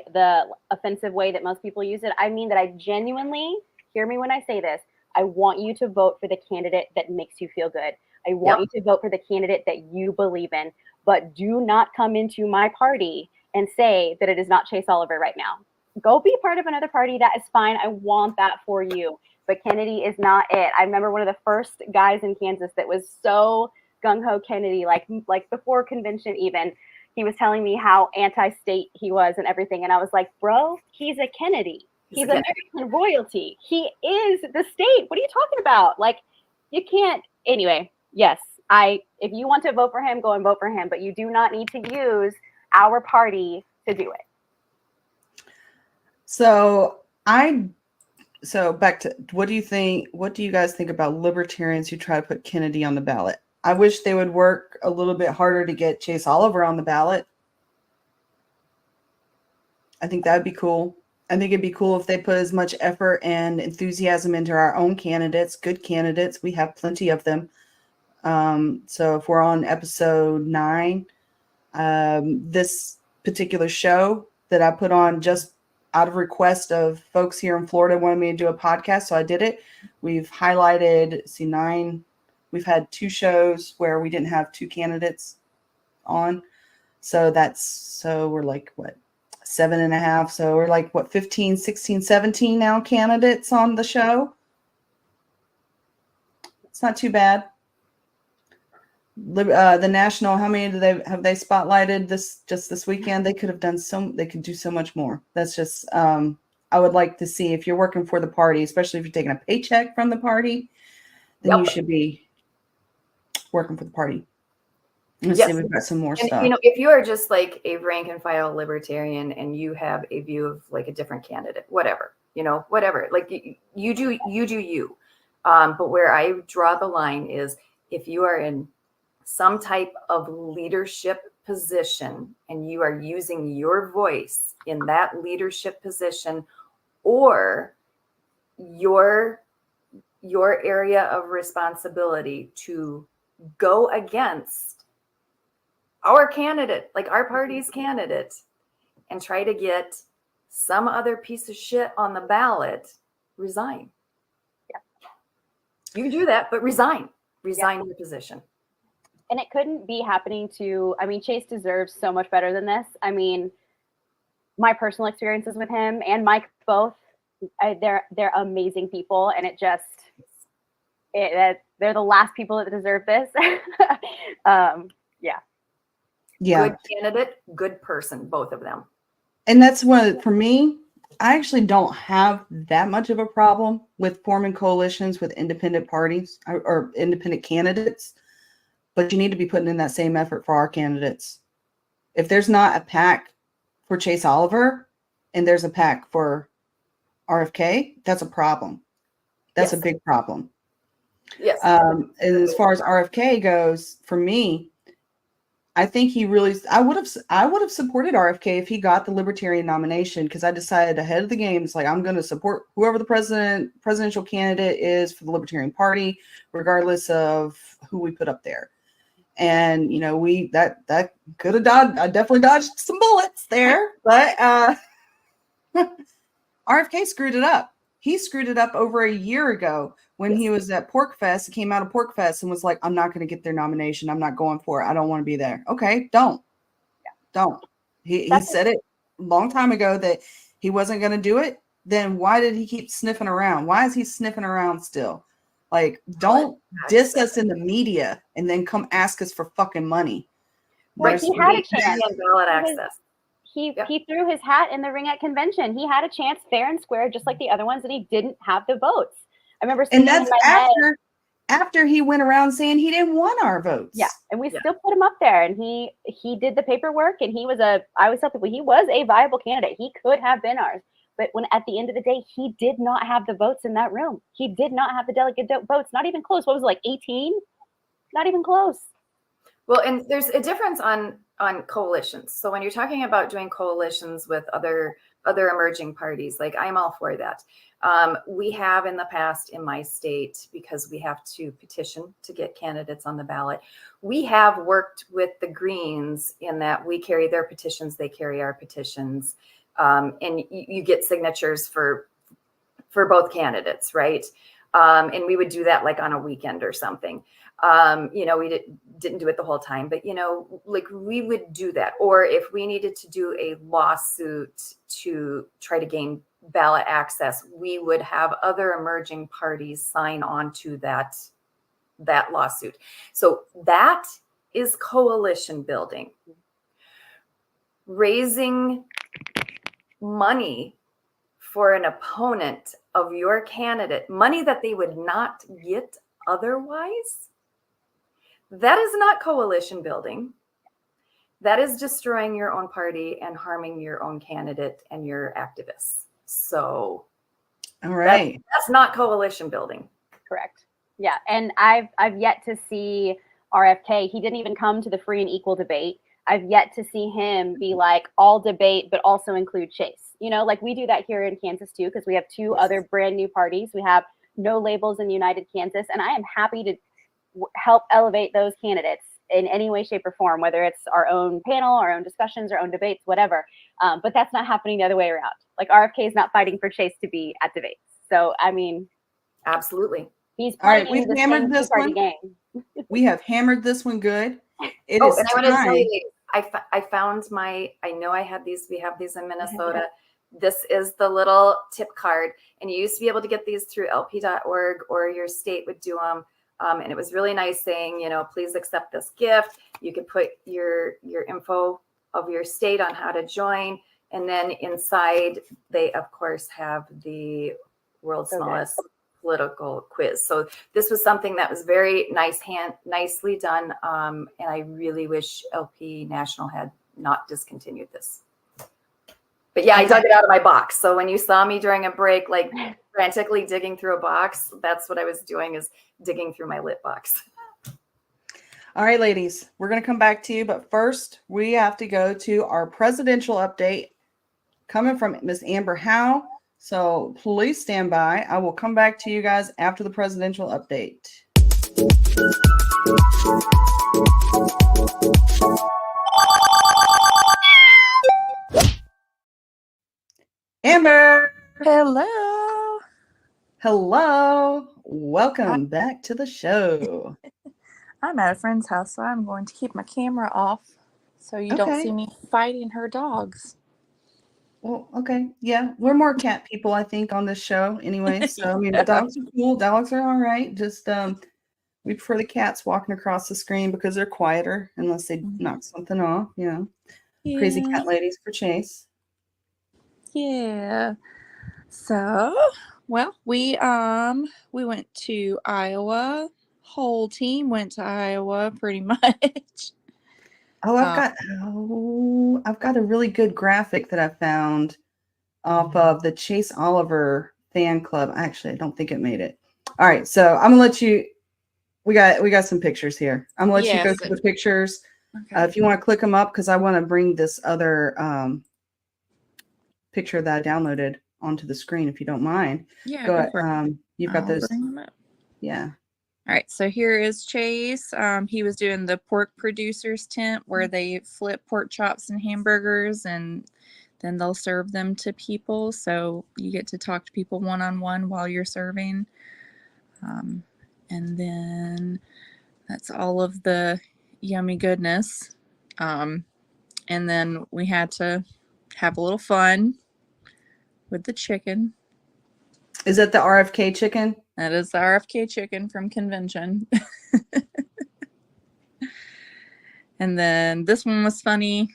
offensive way that most people use it. I mean that I genuinely, hear me when I say this, I want you to vote for the candidate that makes you feel good. I want you to vote for the candidate that you believe in. but do not come into my party and say that it is not Chase Oliver right now. Go be part of another party. That is fine. I want that for you. But Kennedy is not it. I remember one of the first guys in Kansas that was so gung-ho Kennedy, like before convention even, he was telling me how anti-state he was and everything. And I was like, bro, he's a Kennedy. He's American royalty. He is the state. What are you talking about? Like, you can't. Anyway, yes, if you want to vote for him, go and vote for him. But you do not need to use our party to do it. So back to, what do you guys think about libertarians who try to put Kennedy on the ballot? I wish they would work a little bit harder to get Chase Oliver on the ballot. I think that would be cool. I think it'd be cool if they put as much effort and enthusiasm into our own candidates, good candidates. We have plenty of them. So if we're on episode 9, this particular show that I put on just out of request of folks here in Florida wanted me to do a podcast, so I did it. We've highlighted, 9. We've had 2 shows where we didn't have 2 candidates on. So we're like, what, 7.5. So we're like, what, 15, 16, 17 now candidates on the show. It's not too bad. The national, how many have they spotlighted this weekend? They could have done they could do so much more. That's just, I would like to see, if you're working for the party, especially if you're taking a paycheck from the party, then you should be working for the party. Let's see, we've got some more stuff. If you are just like a rank and file libertarian and you have a view of like a different candidate, whatever, like you do you. But where I draw the line is if you are in some type of leadership position and you are using your voice in that leadership position, or your area of responsibility to go against our candidate, like our party's candidate, and try to get some other piece of shit on the ballot, resign. Yeah. You can do that, but resign your position. And it couldn't be happening to, Chase deserves so much better than this. My personal experiences with him and Mike both, they're amazing people. And they're the last people that deserve this. Good candidate, good person, both of them. And that's for me, I actually don't have that much of a problem with forming coalitions with independent parties or independent candidates. But you need to be putting in that same effort for our candidates. If there's not a pack for Chase Oliver and there's a pack for RFK, that's a problem. That's a big problem. Yes. And as far as RFK goes, for me, I think I would have supported RFK if he got the Libertarian nomination, because I decided ahead of the game, it's like, I'm going to support whoever the presidential candidate is for the Libertarian Party, regardless of who we put up there. And, that could have I definitely dodged some bullets there, but RFK screwed it up. He screwed it up over a year ago when he was at Pork Fest. He came out of Pork Fest and was like, I'm not going to get their nomination. I'm not going for it. I don't want to be there. Okay, don't. He said it a long time ago that he wasn't going to do it. Then why did he keep sniffing around? Why is he sniffing around still? Like, don't diss us in the media and then come ask us for fucking money. Well, he had a chance. Ballot access. He threw his hat in the ring at convention. He had a chance fair and square, just like the other ones, and he didn't have the votes. I remember seeing, and that's after he went around saying he didn't want our votes. Yeah, and we still put him up there, and he did the paperwork, and I always tell people he was a viable candidate. He could have been ours. But when at the end of the day, he did not have the votes in that room. He did not have the delegate votes, not even close. What was it, like 18? Not even close. Well, and there's a difference on coalitions. So when you're talking about doing coalitions with other emerging parties, like I'm all for that. We have in the past in my state, because we have to petition to get candidates on the ballot, we have worked with the Greens in that we carry their petitions, they carry our petitions. And you get signatures for both candidates, right? And we would do that like on a weekend or something. We didn't do it the whole time, but like we would do that. Or if we needed to do a lawsuit to try to gain ballot access, we would have other emerging parties sign on to that lawsuit. So that is coalition building. Raising money for an opponent of your candidate, money that they would not get otherwise, that is not coalition building. That is destroying your own party and harming your own candidate and your activists. So, all right, that's not coalition building. Correct. Yeah, and I've yet to see RFK. He didn't even come to the free and equal debate. I've yet to see him be like, all debate, but also include Chase. Like we do that here in Kansas too, because we have two other brand new parties. We have no labels in United Kansas, and I am happy to help elevate those candidates in any way, shape, or form, whether it's our own panel, our own discussions, our own debates, whatever. But that's not happening the other way around. Like RFK is not fighting for Chase to be at debates. So, I mean, absolutely. He's all playing right. We've hammered this one. Game. We have hammered this one good. It and is I want to tell time. you, I found I know I had these. We have these in Minnesota. This is the little tip card, and you used to be able to get these through lp.org, or your state would do them. And it was really nice saying, please accept this gift. You could put your info of your state on how to join. And then inside, they, of course, have the world's smallest political quiz. So this was something that was very nicely done. And I really wish LP National had not discontinued this. But yeah, I dug it out of my box. So when you saw me during a break, like frantically digging through a box, that's what I was doing, is digging through my lit box. All right, ladies, we're going to come back to you. But first, we have to go to our presidential update coming from Miss Amber Howe. So please stand by. I will come back to you guys after the presidential update. Amber. Hello. Hello. Welcome back to the show. I'm at a friend's house, so I'm going to keep my camera off so you don't see me fighting her dogs. Well, okay. Yeah, we're more cat people, I think, on this show anyway. So, I mean, the dogs are cool. Dogs are all right. Just we prefer the cats walking across the screen because they're quieter unless they knock something off, Yeah. Crazy cat ladies for Chase. Yeah. So, well, we went to Iowa. Whole team went to Iowa pretty much. Oh, I've got a really good graphic that I found off of the Chase Oliver fan club. Actually, I don't think it made it. All right, so I'm gonna let you. We got some pictures here. I'm gonna let you go through the pictures. Okay. If you want to click them up, because I want to bring this other picture that I downloaded onto the screen, if you don't mind. Yeah, go ahead. You've got those. Bring them up. Yeah. All right, so here is Chase. He was doing the pork producers tent where they flip pork chops and hamburgers, and then they'll serve them to people. So you get to talk to people one-on-one while you're serving. And then that's all of the yummy goodness. And then we had to have a little fun with the chicken. Is that the RFK chicken? That is the RFK chicken from convention. And then this one was funny.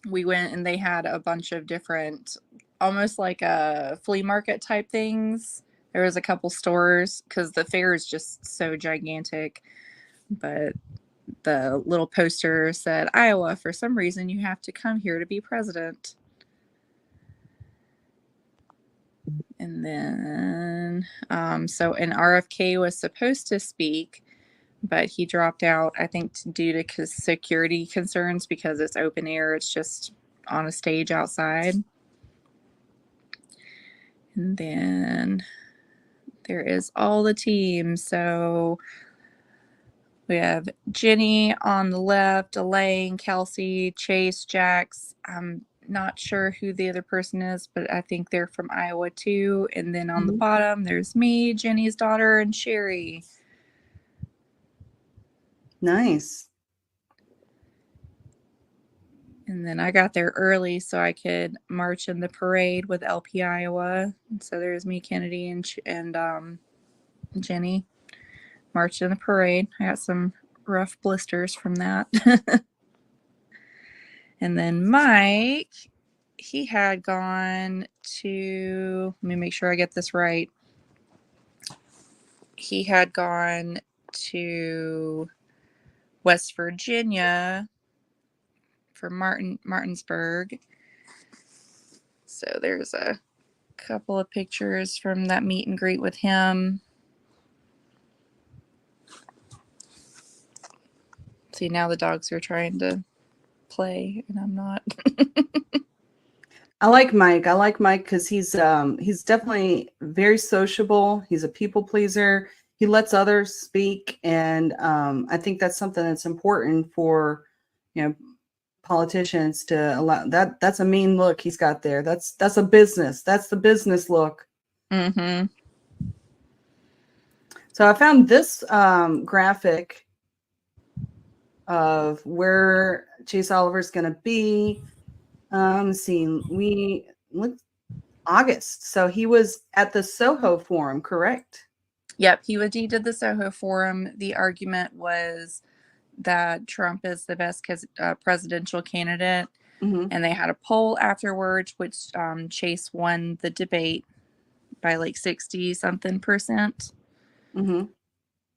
We went and they had a bunch of different, almost like a flea market type things. There was a couple stores because the fair is just so gigantic. But the little poster said, Iowa, for some reason you have to come here to be president. And then, so an RFK was supposed to speak, but he dropped out, I think, due to security concerns because it's open air. It's just on a stage outside. And then there is all the teams. So we have Jenny on the left, Elaine, Kelsey, Chase, Jax. I'm not sure who the other person is, but I think they're from Iowa too. And then on the bottom, there's me, Jenny's daughter, and Sherry. Nice. And then I got there early so I could march in the parade with LP Iowa. And so there's me, Kennedy, and Jenny marched in the parade. I got some rough blisters from that. And then Mike, he had gone to, let me make sure I get this right. He had gone to West Virginia for Martinsburg. So there's a couple of pictures from that meet and greet with him. See, now the dogs are trying to play and I'm not. I like Mike. I like Mike because he's definitely very sociable. He's a people pleaser. He lets others speak, and I think that's something that's important for, politicians to allow. That's a mean look he's got there. That's a business. That's the business look. Mm-hmm. So I found this graphic of where Chase Oliver's going to be. Let's see, we look August. So he was at the Soho Forum, correct? Yep, he did the Soho Forum. The argument was that Trump is the best presidential candidate, and they had a poll afterwards, which Chase won the debate by like 60-something%,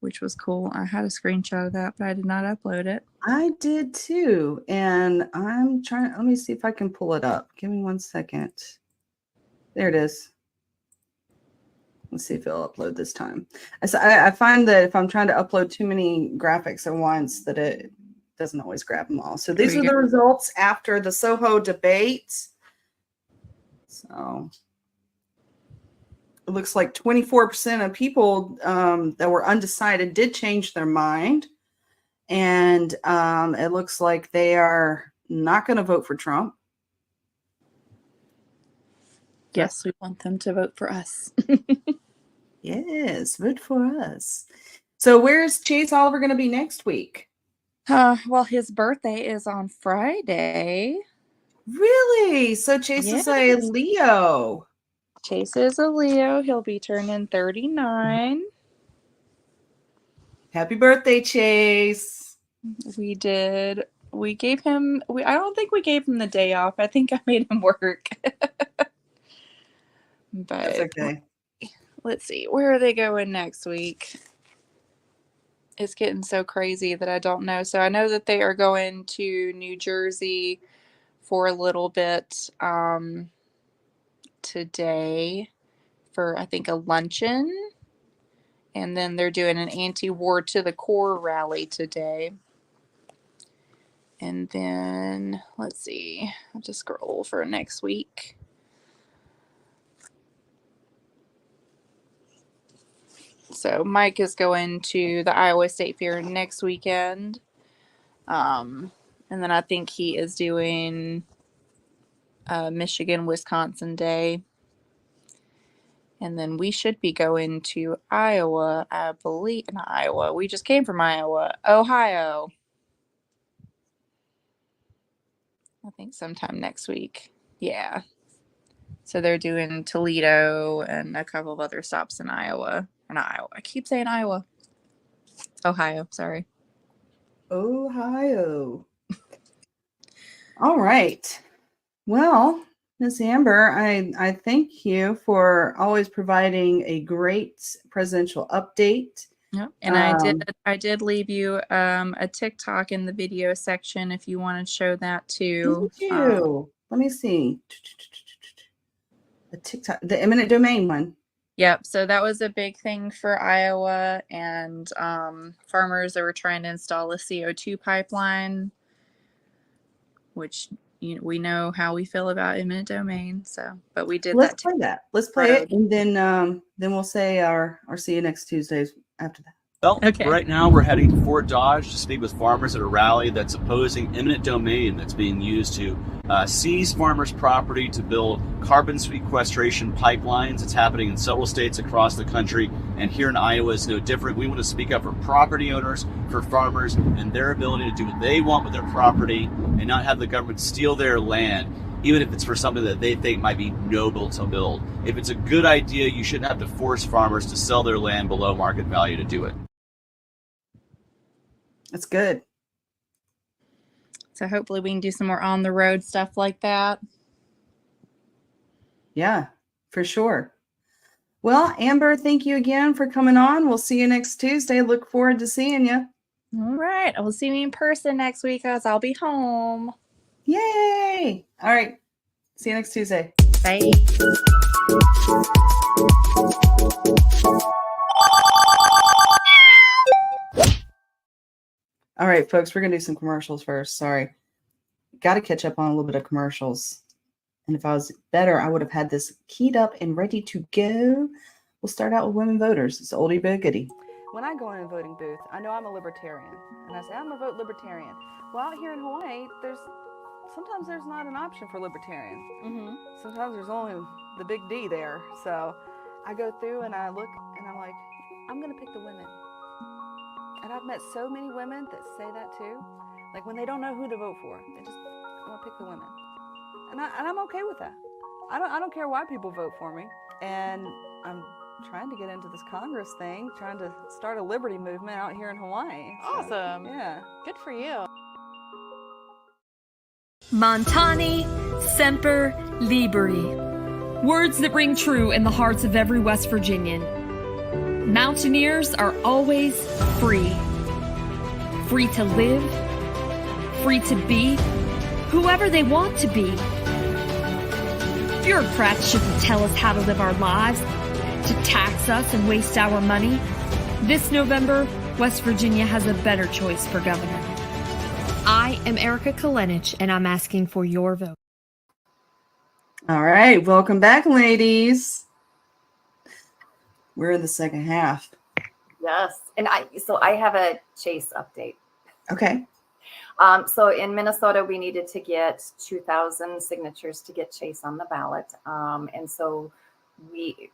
which was cool. I had a screenshot of that, but I did not upload it. I did too, and I'm trying. Let me see if I can pull it up. Give me 1 second. There it is. Let's see if it'll upload this time. I find that if I'm trying to upload too many graphics at once, that it doesn't always grab them all. So these are the results after the Soho debate. So it looks like 24% of people that were undecided did change their mind. And it looks like they are not going to vote for Trump. Yes, we want them to vote for us. Yes, vote for us. So where's Chase Oliver going to be next week? Well, his birthday is on Friday. Really? So Chase is a Leo. Chase is a Leo. He'll be turning 39. Happy birthday, Chase. We did. We gave him, I don't think we gave him the day off. I think I made him work. But that's okay. Let's see. Where are they going next week? It's getting so crazy that I don't know. So I know that they are going to New Jersey for a little bit today for, I think, a luncheon. And then they're doing an anti-war to the core rally today. And then, let's see. I'll just scroll for next week. So Mike is going to the Iowa State Fair next weekend. And then I think he is doing Michigan, Wisconsin Day. And then we should be going to Iowa, I believe. Not Iowa. We just came from Iowa. Ohio. I think sometime next week. Yeah. So they're doing Toledo and a couple of other stops in Iowa. Or not Iowa. I keep saying Iowa. Ohio. Sorry. Ohio. All right. Well, Miss Amber, I thank you for always providing a great presidential update. Yep. And I did leave you a TikTok in the video section if you want to show that too. Thank you. Let me see. The TikTok, the eminent domain one. Yep. So that was a big thing for Iowa and farmers that were trying to install a CO2 pipeline, which we know how we feel about eminent domain. So, but we did Let's play it, and then we'll say our see you next Tuesdays after that. Well, Okay. right now we're heading to Fort Dodge to speak with farmers at a rally that's opposing eminent domain that's being used to seize farmers' property to build carbon sequestration pipelines. It's happening in several states across the country, and here in Iowa is no different. We want to speak up for property owners, for farmers, and their ability to do what they want with their property and not have the government steal their land, even if it's for something that they think might be noble to build. If it's a good idea, you shouldn't have to force farmers to sell their land below market value to do it. That's good. So hopefully we can do some more on the road stuff like that. Yeah, for sure. Well, Amber, thank you again for coming on. We'll see you next Tuesday. Look forward to seeing you. All right. I will see you in person next week as I'll be home. Yay! All right. See you next Tuesday. Bye. All right, folks, we're going to do some commercials first. Sorry. Got to catch up on a little bit of commercials. And if I was better, I would have had this keyed up and ready to go. We'll start out with women voters. It's oldie but goodie. When I go in a voting booth, I know I'm a libertarian. And I say, I'm going to vote libertarian. Well, out here in Hawaii, sometimes there's not an option for libertarian. Sometimes there's only the big D there. So I go through and I look and I'm like, I'm going to pick the women. And I've met so many women that say that too. Like when they don't know who to vote for, they just want to pick the women. And I'm okay with that. I don't care why people vote for me. And I'm trying to get into this Congress thing, trying to start a liberty movement out here in Hawaii. So, Awesome. yeah. Good for you. Montani Semper Liberi. Words that ring true in the hearts of every West Virginian. Mountaineers are always free. Free to live, free to be whoever they want to be. Bureaucrats shouldn't tell us how to live our lives, to tax us and waste our money. This November, West Virginia has a better choice for governor. I am Erica Kalenich, and I'm asking for your vote. All right. Welcome back, ladies. We're in the second half. Yes. And I have a Chase update. Okay. So in Minnesota, we needed to get 2,000 signatures to get Chase on the ballot. And so we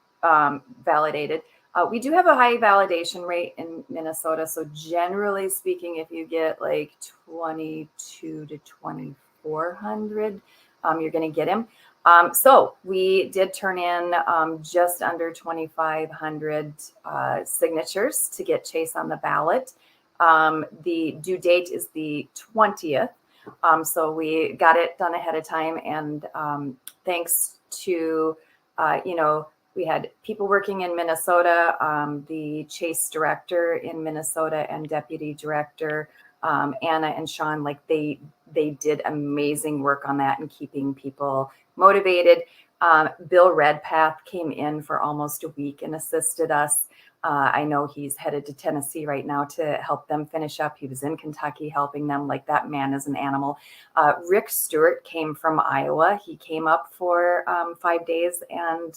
validated. We do have a high validation rate in Minnesota. So generally speaking, if you get like 22 to 2,400, you're going to get him. So we did turn in just under 2,500 signatures to get Chase on the ballot. The due date is the 20th. So we got it done ahead of time. And thanks to, we had people working in Minnesota, the Chase director in Minnesota and deputy director, Anna and Sean, like they did amazing work on that and keeping people motivated. Bill Redpath came in for almost a week and assisted us. I know he's headed to Tennessee right now to help them finish up. He was in Kentucky helping them. Like, that man is an animal. Rick Stewart came from Iowa. He came up for 5 days and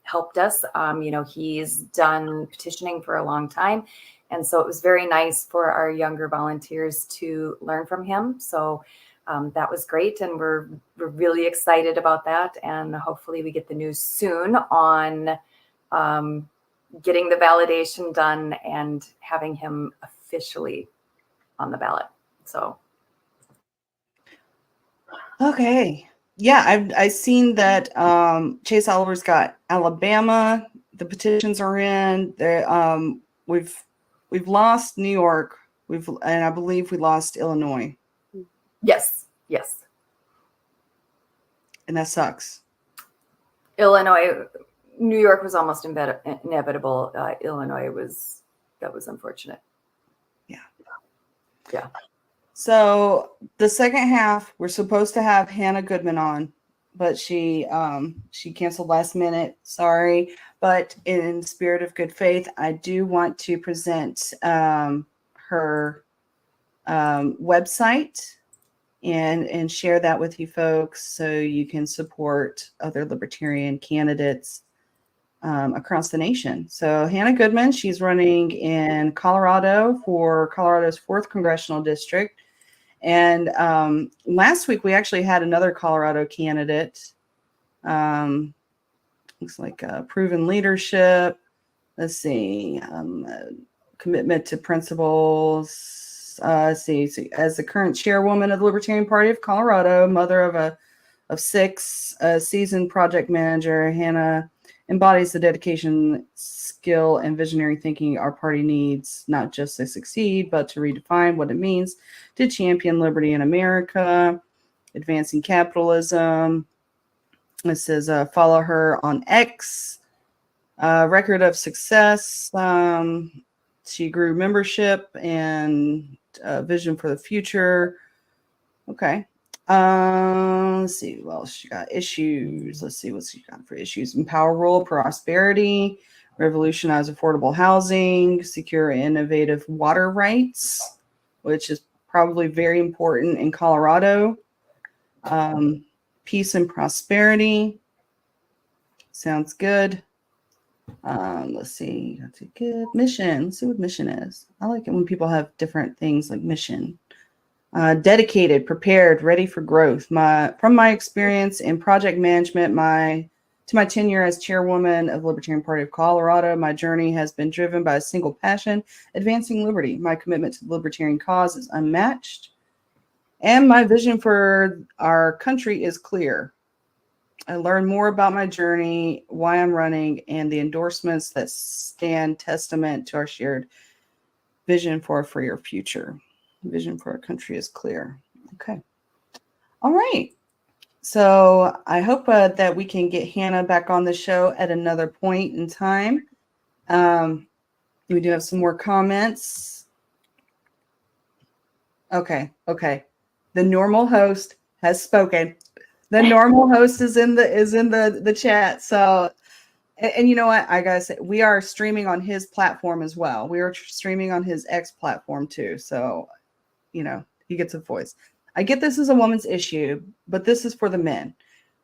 helped us. He's done petitioning for a long time. And so it was very nice for our younger volunteers to learn from him. So that was great. And we're really excited about that. And hopefully we get the news soon on getting the validation done and having him officially on the ballot. So. Okay. Yeah, I've seen that Chase Oliver's got Alabama. The petitions are in. We've lost New York. And I believe we lost Illinois. Yes. And that sucks. Illinois, New York was almost inevitable. Illinois was unfortunate. Yeah. So the second half, we're supposed to have Hannah Goodman on, but she canceled last minute. Sorry, but in spirit of good faith, I do want to present her website and share that with you folks so you can support other libertarian candidates. across the nation. So Hannah Goodman, she's running in Colorado for Colorado's 4th Congressional District. And last week we actually had another Colorado candidate. Looks like proven leadership. Let's see, commitment to principles. Let's see, as the current chairwoman of the Libertarian Party of Colorado, mother of 6, seasoned project manager, Hannah embodies the dedication, skill, and visionary thinking our party needs, not just to succeed, but to redefine what it means to champion liberty in America, advancing capitalism. It says follow her on X. Record of success. She grew membership and vision for the future. Okay. Let's see. Well, she got issues. Let's see what she got for issues. Empower rural prosperity, revolutionize affordable housing, secure innovative water rights, which is probably very important in Colorado. Peace and prosperity. Sounds good. Let's see. That's a good mission. Let's see what mission is. I like it when people have different things like mission. Dedicated, prepared, ready for growth. From my experience in project management, to my tenure as chairwoman of the Libertarian Party of Colorado, my journey has been driven by a single passion: advancing liberty. My commitment to the libertarian cause is unmatched, and my vision for our country is clear. I learned more about my journey, why I'm running, and the endorsements that stand testament to our shared vision for a freer future. Vision for our country is clear. Okay. All right. So I hope that we can get Hannah back on the show at another point in time. We do have some more comments. Okay. The normal host has spoken. The normal host is in the chat. So, and you know what? I gotta say, we are streaming on his platform as well. We are streaming on his X platform too. So, you know, he gets a voice. I get this is a woman's issue, but this is for the men.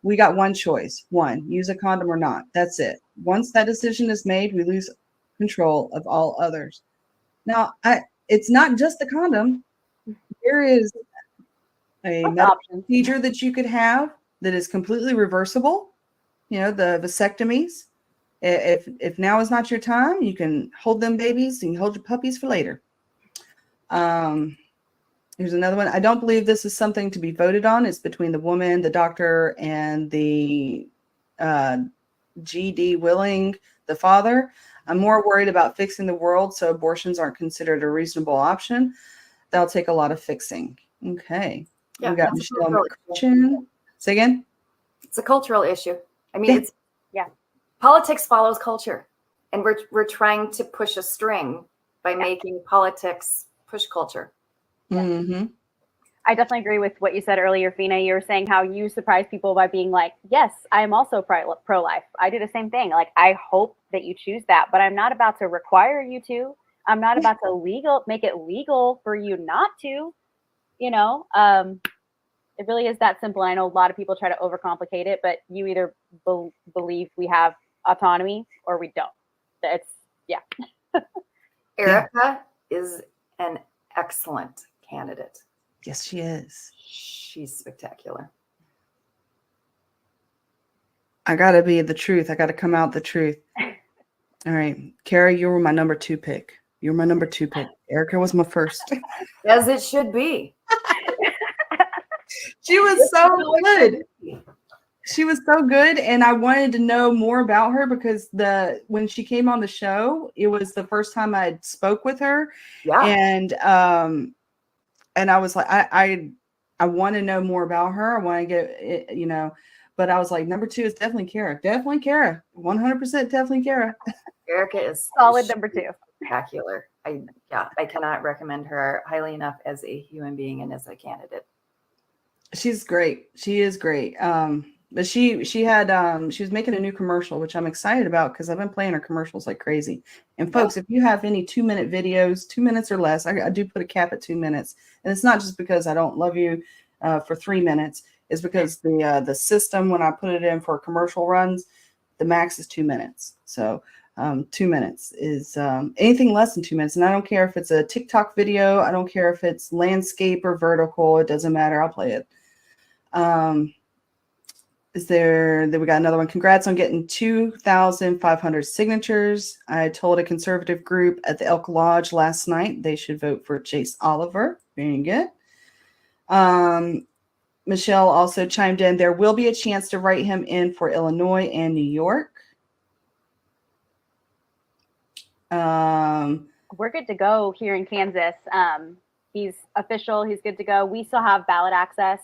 We got one choice. One, use a condom or not. That's it. Once that decision is made, we lose control of all others. Now, it's not just the condom. There is a medical procedure that you could have that is completely reversible. You know, the vasectomies. If now is not your time, you can hold them babies and hold your puppies for later. Here's another one. I don't believe this is something to be voted on. It's between the woman, the doctor, and the GD willing, the father. I'm more worried about fixing the world so abortions aren't considered a reasonable option. That'll take a lot of fixing. Okay. Yeah, we got Michelle McCutcheon. Say again? It's a cultural issue. I mean, politics follows culture, and we're trying to push a string by making politics push culture. Yeah. Mm-hmm. I definitely agree with what you said earlier, Fina. You were saying how you surprise people by being like, yes, I'm also pro-life. I do the same thing. Like, I hope that you choose that, but I'm not about to require you to. I'm not about to make it legal for you not to. You know, it really is that simple. I know a lot of people try to overcomplicate it, but you either believe we have autonomy or we don't. It's, yeah. Erica is an excellent candidate. Yes, she is. She's spectacular. I got to be the truth. I got to come out the truth. All right. Kara, you were my number 2 pick. You were my number 2 pick. Erica was my first. As it should be. She was so good. She was so good. And I wanted to know more about her because when she came on the show, it was the first time I spoke with her. Yeah. And I was like, I want to know more about her. I want to get it, you know, but I was like, number 2 is definitely Kara. Definitely Kara. 100% definitely Kara. Erica is solid number 2. Spectacular. I cannot recommend her highly enough as a human being and as a candidate. She's great. She is great. But she was making a new commercial, which I'm excited about because I've been playing her commercials like crazy. And folks, if you have any 2-minute videos, 2 minutes or less, I do put a cap at 2 minutes. And it's not just because I don't love you for 3 minutes. It's because the system, when I put it in for commercial runs, the max is 2 minutes. So 2 minutes is anything less than 2 minutes. And I don't care if it's a TikTok video. I don't care if it's landscape or vertical. It doesn't matter. I'll play it. Then we got another one. Congrats on getting 2,500 signatures. I told a conservative group at the Elk Lodge last night they should vote for Chase Oliver. Very good. Michelle also chimed in. There will be a chance to write him in for Illinois and New York. We're good to go here in Kansas. He's official. He's good to go. We still have ballot access.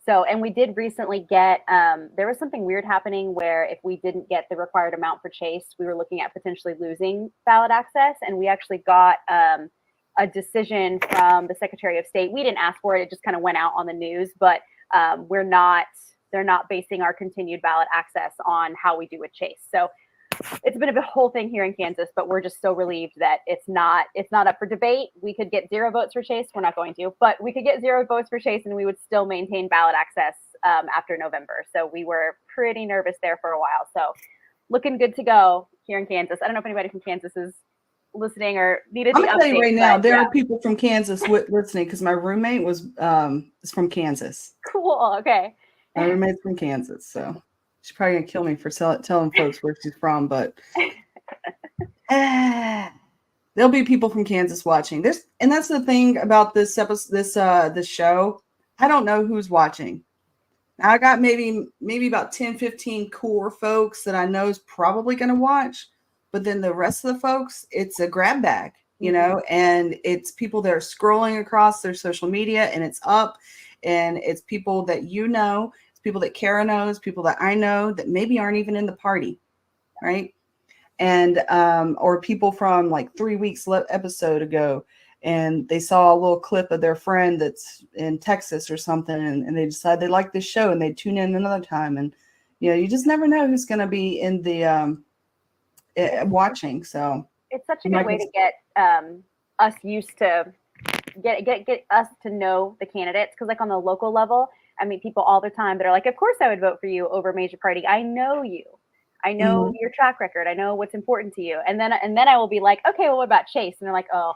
And we did recently get, there was something weird happening where if we didn't get the required amount for Chase, we were looking at potentially losing ballot access. And we actually got a decision from the Secretary of State. We didn't ask for it. It just kind of went out on the news, but they're not basing our continued ballot access on how we do with Chase. So it's been a whole thing here in Kansas, but we're just so relieved that it's not up for debate. We could get 0 votes for Chase. We're not going to, but we could get 0 votes for Chase and we would still maintain ballot access after November. So we were pretty nervous there for a while. So looking good to go here in Kansas. I don't know if anybody from Kansas is listening or needed the update. I'm gonna tell you right now, there are people from Kansas listening because my roommate is from Kansas. Cool. Okay. My roommate's from Kansas, so she's probably gonna kill me for telling folks where she's from, but there'll be people from Kansas watching. And that's the thing about this this show. I don't know who's watching. Now, I got maybe about 10, 15 core folks that I know is probably gonna watch, but then the rest of the folks, it's a grab bag, you know, and it's people that are scrolling across their social media and it's up, and it's people that you know. People that Kara knows, people that I know that maybe aren't even in the party, right? And or people from like 3 weeks episode ago, and they saw a little clip of their friend that's in Texas or something, and they decide they like this show and they tune in another time, and you know, you just never know who's going to be in the watching. So it's such a good way to get us used to get us to know the candidates, because like on the local level, I meet people all the time that are like, of course I would vote for you over a major party. I know you. I know your track record. I know what's important to you. And then I will be like, okay, well, what about Chase? And they're like, oh,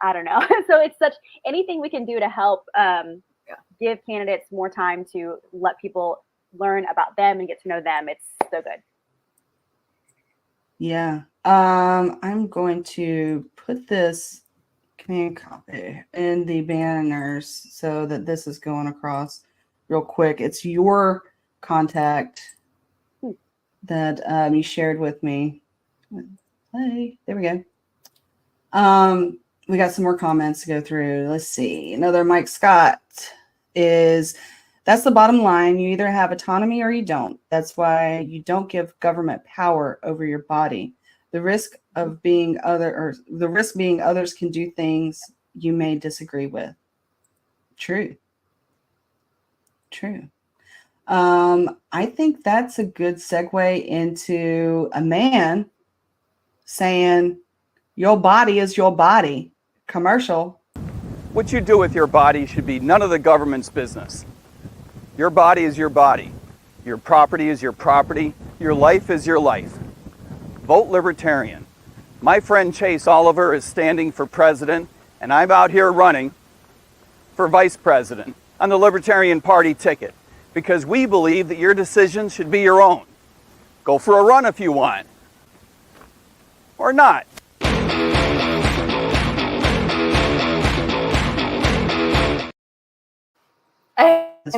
I don't know. So it's anything we can do to help give candidates more time to let people learn about them and get to know them. It's so good. Yeah. I'm going to put this command copy in the banners so that this is going across real quick. It's your contact that you shared with me. Hey, there we go. We got some more comments to go through. Let's see. Another Mike Scott that's the bottom line. You either have autonomy or you don't. That's why you don't give government power over your body. The risk being others can do things you may disagree with. True. I think that's a good segue into a man saying, your body is your body. Commercial. What you do with your body should be none of the government's business. Your body is your body. Your property is your property. Your life is your life. Vote Libertarian. My friend Chase Oliver is standing for president, and I'm out here running for vice president on the Libertarian Party ticket, because we believe that your decisions should be your own. Go for a run if you want. Or not.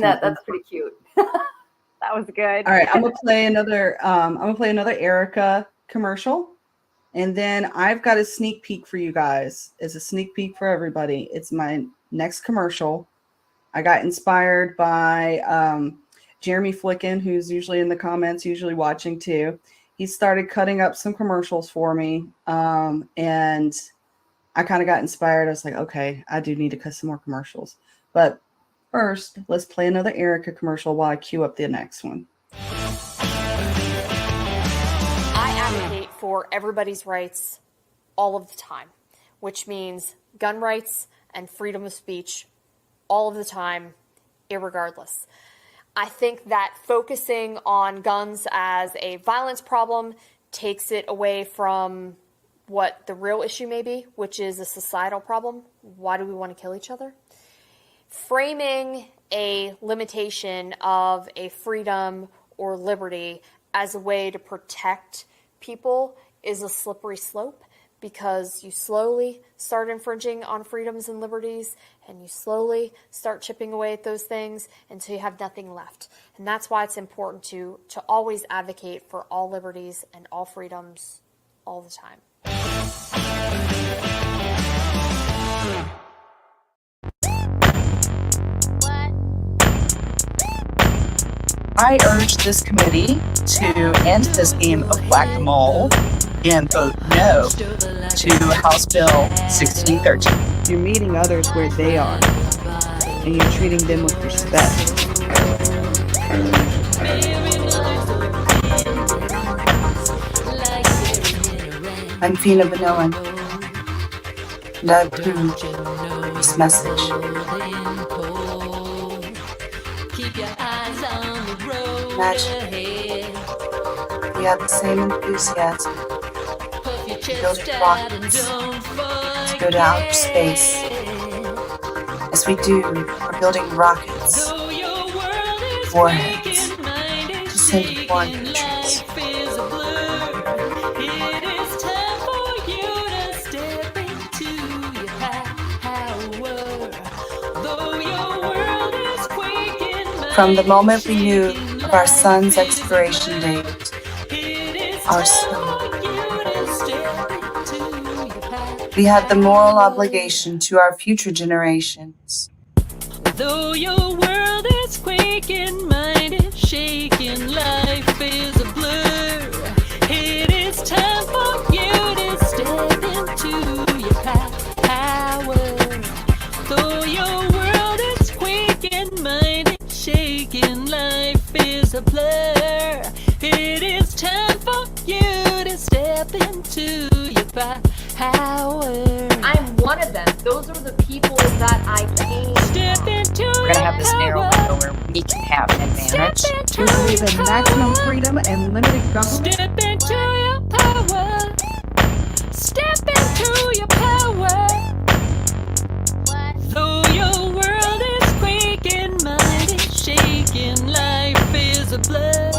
That's pretty cute. That was good. All right, I'm gonna play another Erica commercial, and then I've got a sneak peek for you guys. It's a sneak peek for everybody. It's my next commercial. I got inspired by Jeremy Flicken, who's usually in the comments, usually watching too. He started cutting up some commercials for me, and I kind of got inspired. I was like, okay, I do need to cut some more commercials. But first, let's play another Erica commercial while I queue up the next one. I advocate for everybody's rights all of the time, which means gun rights and freedom of speech all of the time, irregardless. I think that focusing on guns as a violence problem takes it away from what the real issue may be, which is a societal problem. Why do we want to kill each other? Framing a limitation of a freedom or liberty as a way to protect people is a slippery slope, because you slowly start infringing on freedoms and liberties, and you slowly start chipping away at those things until you have nothing left. And that's why it's important to always advocate for all liberties and all freedoms all the time. I urge this committee to end this game of whack-a-mole and vote no to House Bill 1613. You're meeting others where they are, and you're treating them with respect. I'm Fina Benoan, and I approve this message. Imagine we have the same enthusiasm to build rockets, to go to outer space, as we do for building rockets, warheads, to send to foreign countries. From the moment we knew of our sun's expiration date, our sun, we had the moral obligation to our future generations. Though your world is quaking, mind is shaking, life is a blur. It is time for you to step into your power. Though your world is quaking, mind is shaking, life is a blur. It is time for you to step into your power. I'm one of them. Those are the people that I came from. We're going to have this narrow window where we can have an advantage. We believe in maximum freedom and limited government. Step into your power. Step into your power. Though your world is quaking, mind is shaking, life is a blur.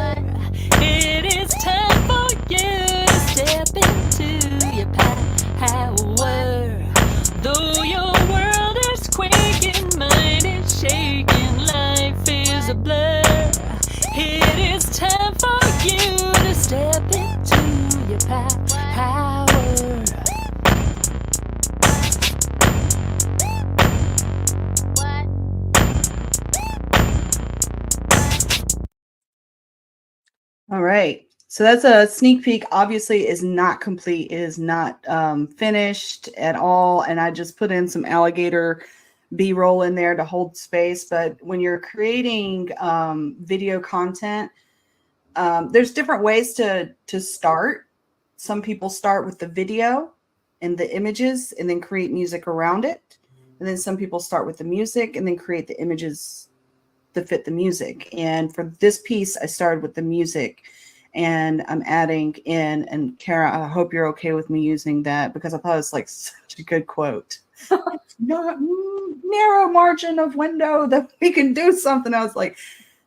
It is time for you to step into your power. Though your world is quaking, mind is shaking, life is a blur. It is time for you to step into your power. All right. So that's a sneak peek. Obviously, is not complete. It is not finished at all. And I just put in some alligator B-roll in there to hold space. But when you're creating video content, there's different ways to start. Some people start with the video and the images and then create music around it. And then some people start with the music and then create the images to fit the music. And for this piece, I started with the music. And I'm adding in, and Kara, I hope you're okay with me using that because I thought it was like such a good quote. Narrow margin of window that we can do something. I was like,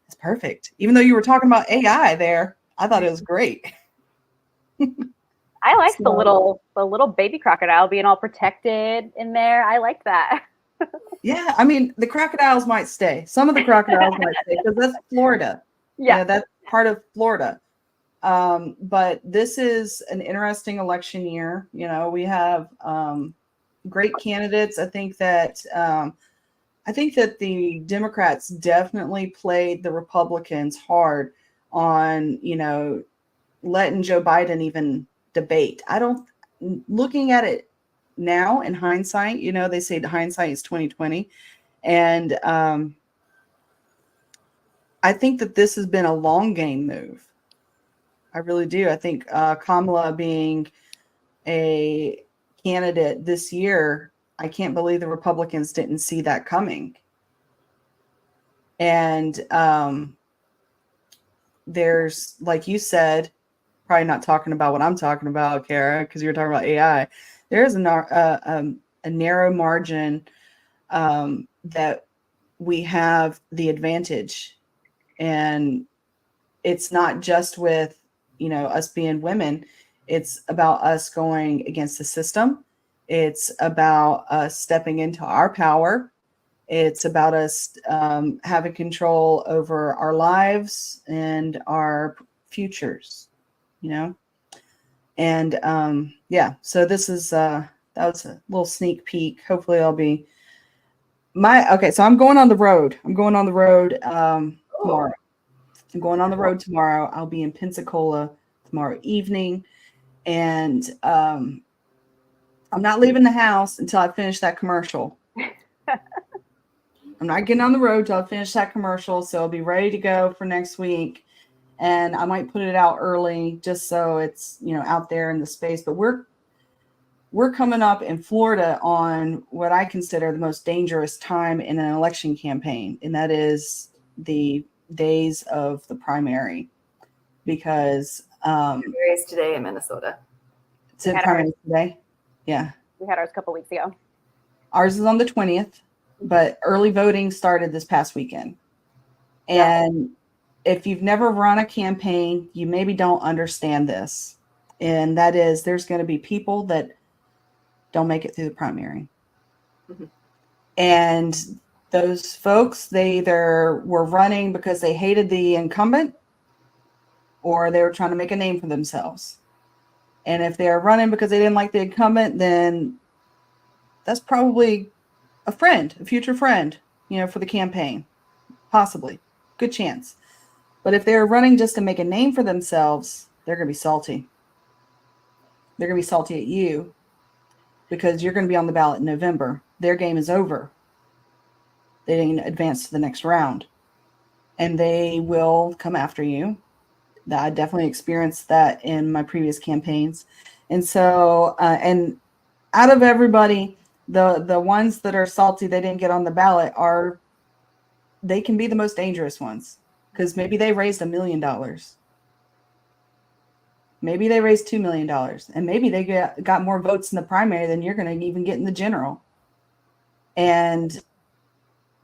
that's perfect. Even though you were talking about AI there, I thought it was great. I like the little baby crocodile being all protected in there. I like that. Yeah, I mean, the crocodiles might stay. Some of the crocodiles might stay because that's Florida. Yeah, that's part of Florida. But this is an interesting election year. You know, we have great candidates. I think that the Democrats definitely played the Republicans hard on, you know, letting Joe Biden even debate. Looking at it now in hindsight, you know, they say hindsight is 2020. And I think that this has been a long game move. I really do. I think Kamala being a candidate this year, I can't believe the Republicans didn't see that coming. And there's, like you said, probably not talking about what I'm talking about, Kara, because you're talking about AI. There is a narrow margin that we have the advantage, and it's not just with, you know, us being women. It's about us going against the system. It's about us stepping into our power. It's about us having control over our lives and our futures, you know? And yeah, so this is, that was a little sneak peek. Hopefully I'll be okay. So I'm going on the road. Tomorrow. I'm going on the road tomorrow. I'll be in Pensacola tomorrow evening. And I'm not leaving the house until I finish that commercial. I'm not getting on the road till I finish that commercial. So I'll be ready to go for next week. And I might put it out early just so it's, you know, out there in the space. But we're coming up in Florida on what I consider the most dangerous time in an election campaign. And that is the days of the primary, because Primaries today in Minnesota. It's in primary today. Yeah. We had ours a couple weeks ago. Ours is on the 20th, but early voting started this past weekend. And if you've never run a campaign, you maybe don't understand this. And that is, there's going to be people that don't make it through the primary. Mm-hmm. And those folks, they either were running because they hated the incumbent, or they were trying to make a name for themselves. And if they're running because they didn't like the incumbent, then that's probably a friend, a future friend, you know, for the campaign. Possibly. Good chance. But if they're running just to make a name for themselves, they're going to be salty. They're going to be salty at you because you're going to be on the ballot in November. Their game is over. They didn't advance to the next round. And they will come after you. I definitely experienced that in my previous campaigns. And so, and out of everybody, the ones that are salty they didn't get on the ballot they can be the most dangerous ones, because maybe they raised $1 million. Maybe they raised $2 million, and maybe they got more votes in the primary than you're going to even get in the general. And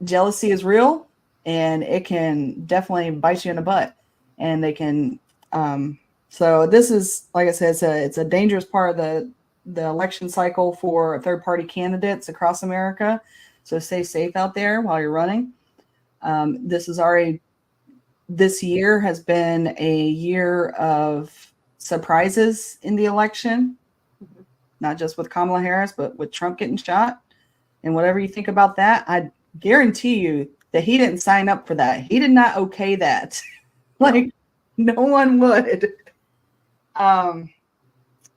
jealousy is real, and it can definitely bite you in the butt. And they can, so this is, like I said, it's a dangerous part of the election cycle for third-party candidates across America. So stay safe out there while you're running. This year has been a year of surprises in the election, not just with Kamala Harris, but with Trump getting shot. And whatever you think about that, I guarantee you that he didn't sign up for that. He did not okay that. Like, no one would.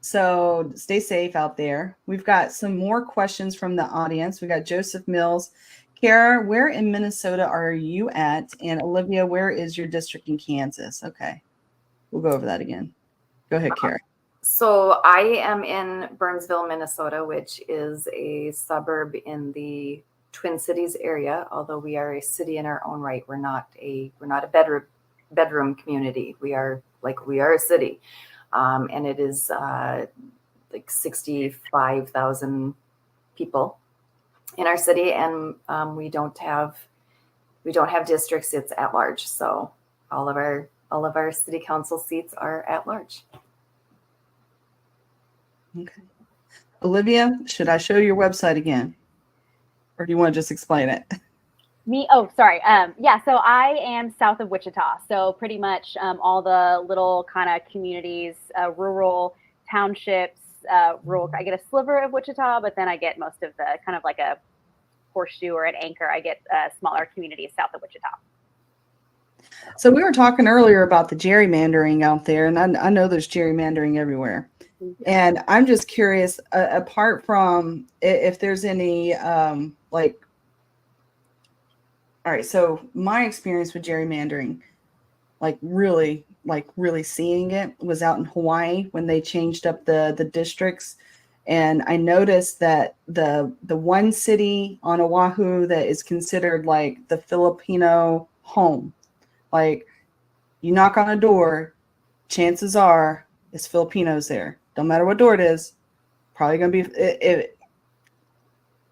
So stay safe out there. We've got some more questions from the audience. We got Joseph Mills. Kara, where in Minnesota are you at? And Olivia, where is your district in Kansas? Okay. We'll go over that again. Go ahead, Kara. So I am in Burnsville, Minnesota, which is a suburb in the Twin Cities area. Although we are a city in our own right, we're not a bedroom community. We are a city, and it is like 65,000 people in our city, and we don't have districts. It's at large. So all of our city council seats are at large. Okay. Olivia, should I show your website again, or do you want to just explain it? Me? Oh, sorry. Yeah, so I am south of Wichita. So pretty much all the little kind of communities, rural townships, rural. I get a sliver of Wichita, but then I get most of the kind of like a horseshoe or an anchor. I get smaller communities south of Wichita. So we were talking earlier about the gerrymandering out there, and I know there's gerrymandering everywhere. And I'm just curious, apart from if there's any all right, so my experience with gerrymandering, really seeing it, was out in Hawaii when they changed up the districts. And I noticed that the one city on Oahu that is considered like the Filipino home, like You knock on a door, chances are it's Filipinos there. Don't matter what door it is, probably going to be.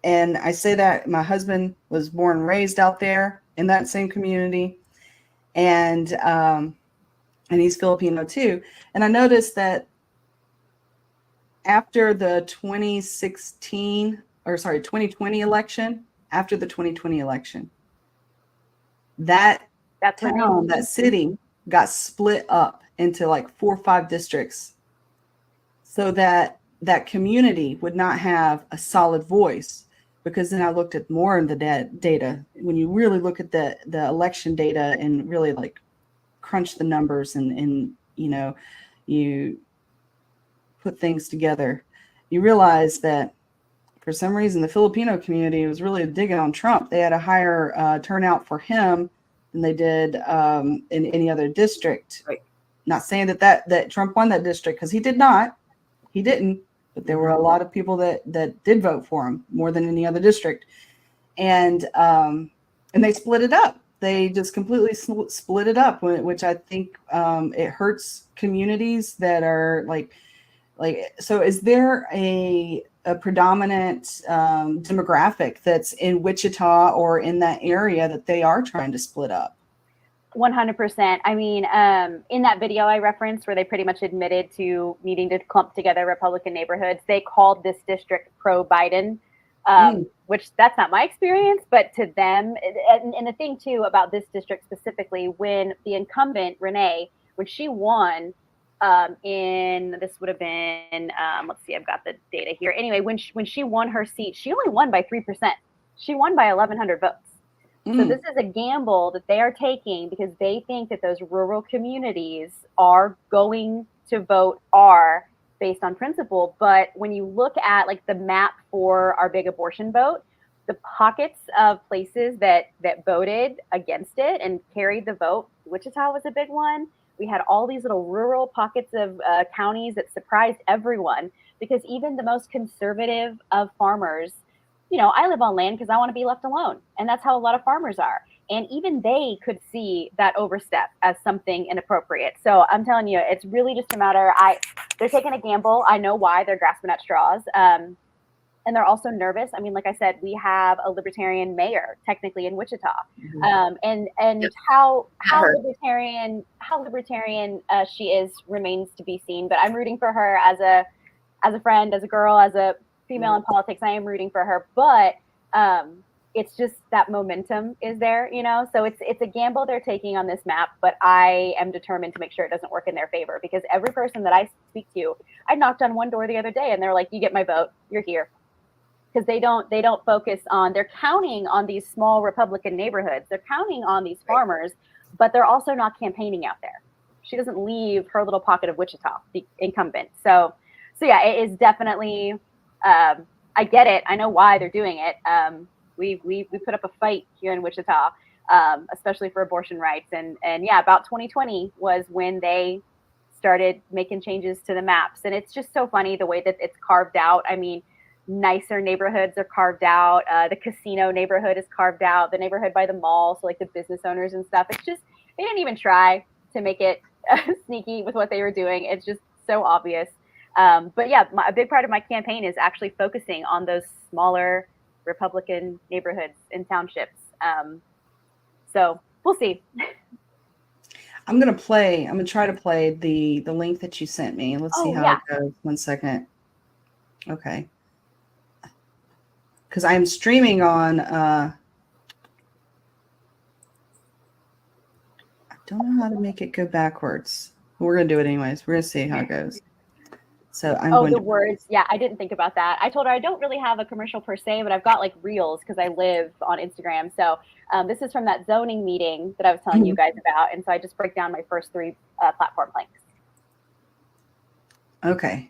And I say that my husband was born and raised out there in that same community, and he's Filipino too. And I noticed that after the 2020 election, that town, that city got split up into like 4 or 5 districts so that that community would not have a solid voice. Because then I looked at more in the data. When you really look at the election data and really like crunch the numbers and you put things together, you realize that for some reason the Filipino community was really digging on Trump. They had a higher turnout for him than they did in any other district. Right. Not saying that Trump won that district, because he did not. He didn't. But there were a lot of people that did vote for him more than any other district. And they split it up. They just completely split it up, which I think it hurts communities that are like. So is there a predominant demographic that's in Wichita or in that area that they are trying to split up? 100%. I mean, in that video I referenced where they pretty much admitted to needing to clump together Republican neighborhoods, they called this district pro-Biden, which that's not my experience, but to them, and the thing too about this district specifically, when the incumbent, Renee, when she won this would have been, let's see, I've got the data here. Anyway, when she won her seat, she only won by 3%. She won by 1,100 votes. So this is a gamble that they are taking because they think that those rural communities are going to vote R based on principle. But when you look at like the map for our big abortion vote, the pockets of places that voted against it and carried the vote, Wichita was a big one. We had all these little rural pockets of counties that surprised everyone, because even the most conservative of farmers, I live on land because I want to be left alone. And that's how a lot of farmers are. And even they could see that overstep as something inappropriate. So I'm telling you, it's really just a matter. They're taking a gamble. I know why. They're grasping at straws. And they're also nervous. I mean, like I said, we have a libertarian mayor technically in Wichita. And how libertarian she is remains to be seen. But I'm rooting for her as a friend, as a girl, as a female in politics. I am rooting for her, but it's just that momentum is there, so it's a gamble they're taking on this map, but I am determined to make sure it doesn't work in their favor, because every person that I speak to, I knocked on one door the other day and they're like, you get my vote, you're here. Because they don't focus on, they're counting on these small Republican neighborhoods, they're counting on these farmers, but they're also not campaigning out there. She doesn't leave her little pocket of Wichita, the incumbent. So yeah, it is definitely I get it. I know why they're doing it. We put up a fight here in Wichita, especially for abortion rights. And yeah, about 2020 was when they started making changes to the maps. And it's just so funny the way that it's carved out. I mean, nicer neighborhoods are carved out. The casino neighborhood is carved out. The neighborhood by the mall, so like the business owners and stuff. It's just, they didn't even try to make it sneaky with what they were doing. It's just so obvious. But yeah, a big part of my campaign is actually focusing on those smaller Republican neighborhoods and townships. So we'll see. I'm going to try to play the link that you sent me. Let's see how it goes. 1 second. Okay. Because I am streaming on, I don't know how to make it go backwards. We're going to do it anyways. We're going to see how it goes. So I'm going the words. Yeah, I didn't think about that. I told her I don't really have a commercial per se, but I've got like reels because I live on Instagram. So this is from that zoning meeting that I was telling you guys about. And so I just break down my first 3 platform links. Okay.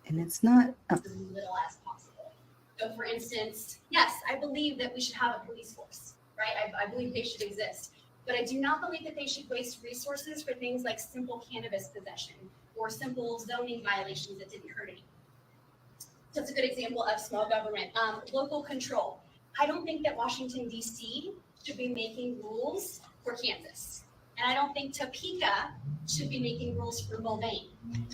And it's not as little as possible. So for instance, yes, I believe that we should have a police force, right? I believe they should exist. But I do not believe that they should waste resources for things like simple cannabis possession or simple zoning violations that didn't hurt anyone. So it's a good example of small government. Local control. I don't think that Washington, D.C. should be making rules for Kansas. And I don't think Topeka should be making rules for Mulvane.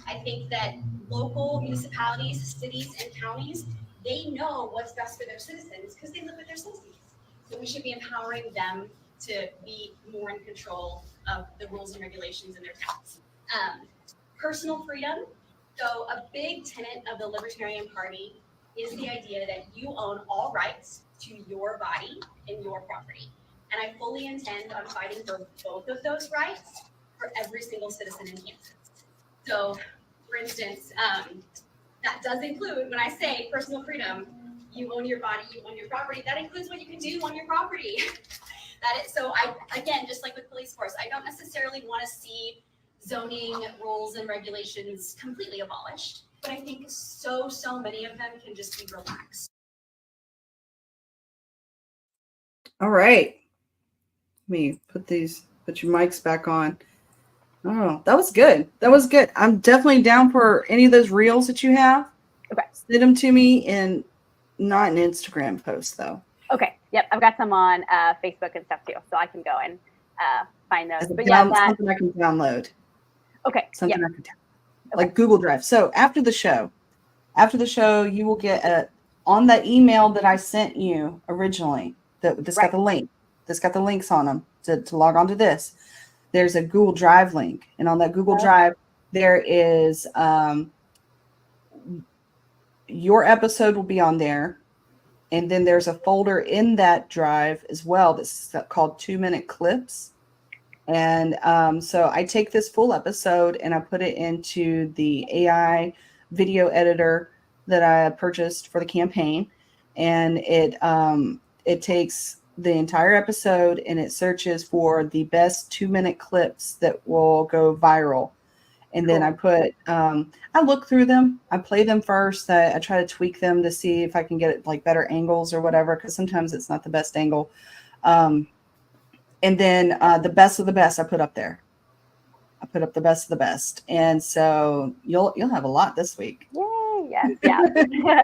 I think that local municipalities, cities, and counties, they know what's best for their citizens because they live with their citizens. So we should be empowering them to be more in control of the rules and regulations in their towns. Personal freedom. So a big tenet of the Libertarian Party is the idea that you own all rights to your body and your property. And I fully intend on fighting for both of those rights for every single citizen in Kansas. So, for instance, that does include, when I say personal freedom, you own your body, you own your property, that includes what you can do on your property. So again, just like with police force, I don't necessarily want to see zoning rules and regulations completely abolished, but I think so many of them can just be relaxed. All right. Let me put your mics back on. Oh, that was good. That was good. I'm definitely down for any of those reels that you have. Okay. Send them to me and not an Instagram post though. Okay. Yep. I've got some on Facebook and stuff too, so I can go and find those. But Something I can download. Okay. Something I can download. Like Google Drive. So after the show, you will get on the email that I sent you originally. This got the link. This got the links on them to log on to this. There's a Google Drive link, and on that Google Drive, there is your episode will be on there, and then there's a folder in that drive as well that's called 2-minute clips. And so I take this full episode and I put it into the AI video editor that I purchased for the campaign, and it takes the entire episode and it searches for the best 2-minute clips that will go viral. And then I put, I look through them, I play them first. I try to tweak them to see if I can get like better angles or whatever, because sometimes it's not the best angle. And then the best of the best I put up there. I put up the best of the best. And so you'll have a lot this week. Yay, yes, yeah.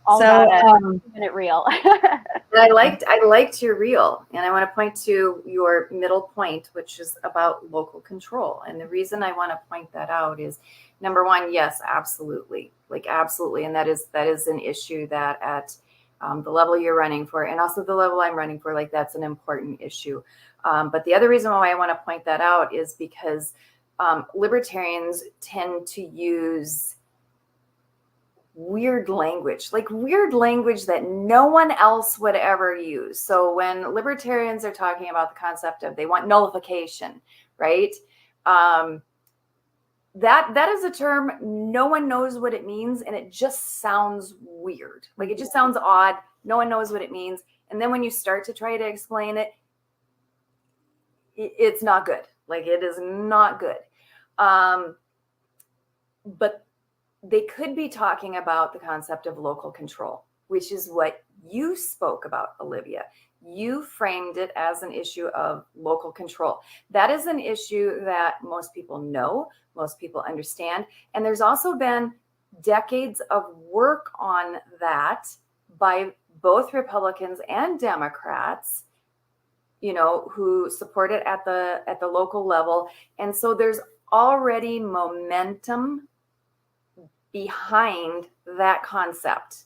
All So, about a 2-minute reel. I liked your reel, and I want to point to your middle point, which is about local control. And the reason I want to point that out is, number one, yes, absolutely, absolutely, and that is an issue that at the level you're running for, and also the level I'm running for, that's an important issue. But the other reason why I want to point that out is because libertarians tend to use weird language that no one else would ever use. So when libertarians are talking about the concept of they want nullification, right? That is a term no one knows what it means, and it just sounds weird. It just sounds odd. No one knows what it means. And then when you start to try to explain it, it's not good. It is not good. But they could be talking about the concept of local control, which is what you spoke about, Olivia. You framed it as an issue of local control. That is an issue that most people know, most people understand. And there's also been decades of work on that by both Republicans and Democrats, who support it at the local level. And so there's already momentum behind that concept.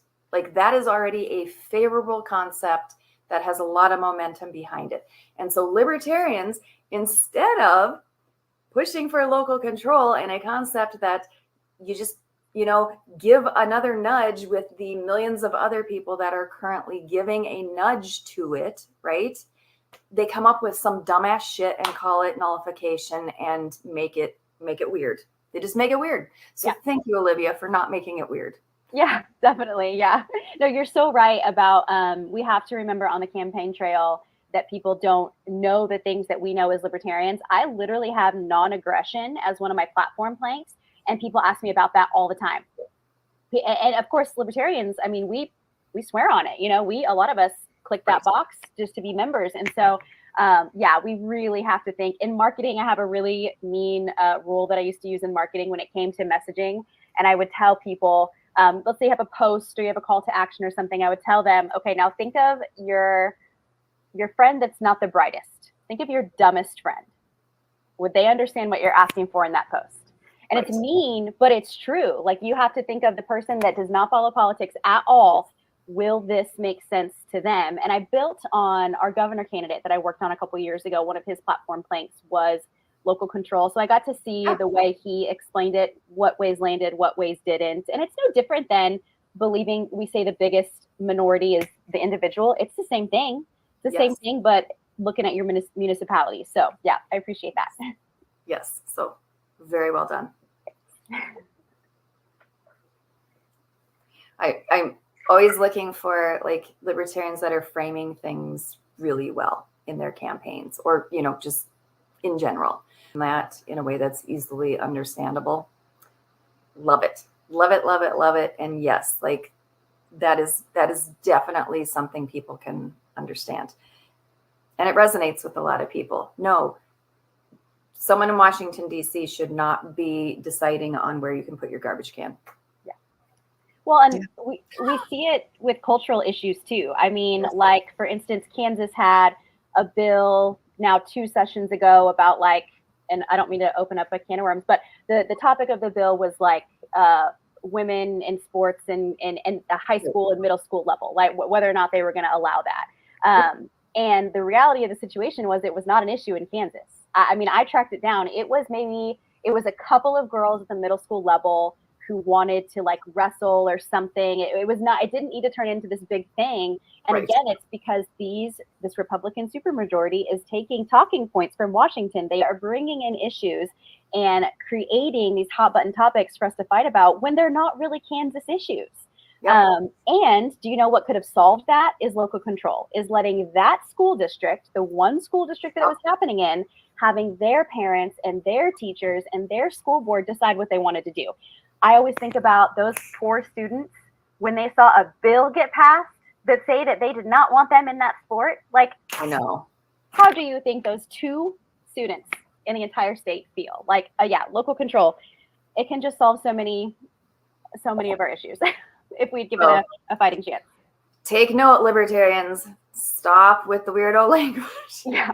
That is already a favorable concept that has a lot of momentum behind it. And so libertarians, instead of pushing for local control and a concept that you just, give another nudge with the millions of other people that are currently giving a nudge to it, right? They come up with some dumbass shit and call it nullification and make it weird. They just make it weird. So Thank you, Olivia, for not making it weird. Yeah, definitely. Yeah. No, you're so right about we have to remember on the campaign trail that people don't know the things that we know as libertarians. I literally have non-aggression as one of my platform planks, and people ask me about that all the time. And of course, libertarians, I mean, we swear on it. A lot of us click that box just to be members. And so we really have to think. In marketing, I have a really mean rule that I used to use in marketing when it came to messaging. And I would tell people, let's say you have a post or you have a call to action or something. I would tell them, okay, now think of your your friend that's not the brightest. Think of your dumbest friend. Would they understand what you're asking for in that post? And it's mean, but it's true. Like, you have to think of the person that does not follow politics at all. Will this make sense to them? And I built on our governor candidate that I worked on a couple years ago. One of his platform planks was local control. So I got to see the way he explained it, what ways landed, what ways didn't. And it's no different than believing we say the biggest minority is the individual. It's the same thing. It's the same thing, but looking at your municipality. So yeah, I appreciate that. Yes. So very well done. I'm always looking for like libertarians that are framing things really well in their campaigns, or, you know, just in general, and that in a way that's easily understandable. Love it. Love it, love it, love it. And yes, like that is definitely something people can understand. And it resonates with a lot of people. No, someone in Washington, D.C. should not be deciding on where you can put your garbage can. Yeah. Well, and we see it with cultural issues too. I mean, like, for instance, Kansas had a bill now 2 sessions ago about, like, and I don't mean to open up a can of worms, but the topic of the bill was like women in sports and a high school and middle school level, like whether or not they were going to allow that. And the reality of the situation was it was not an issue in Kansas. I mean, I tracked it down. It was a couple of girls at the middle school level who wanted to like wrestle or something. It didn't need to turn into this big thing. And again, it's because this Republican supermajority is taking talking points from Washington. They are bringing in issues and creating these hot button topics for us to fight about when they're not really Kansas issues. Yep. And do you know what could have solved that? Is local control, is letting that school district, the one school district that it was happening in, having their parents and their teachers and their school board decide what they wanted to do. I always think about those poor students when they saw a bill get passed that say that they did not want them in that sport. Like, I know. How do you think those 2 students in the entire state feel? Like, local control. It can just solve so many of our issues if we'd give it a fighting chance. Take note, libertarians. Stop with the weirdo language. Yeah.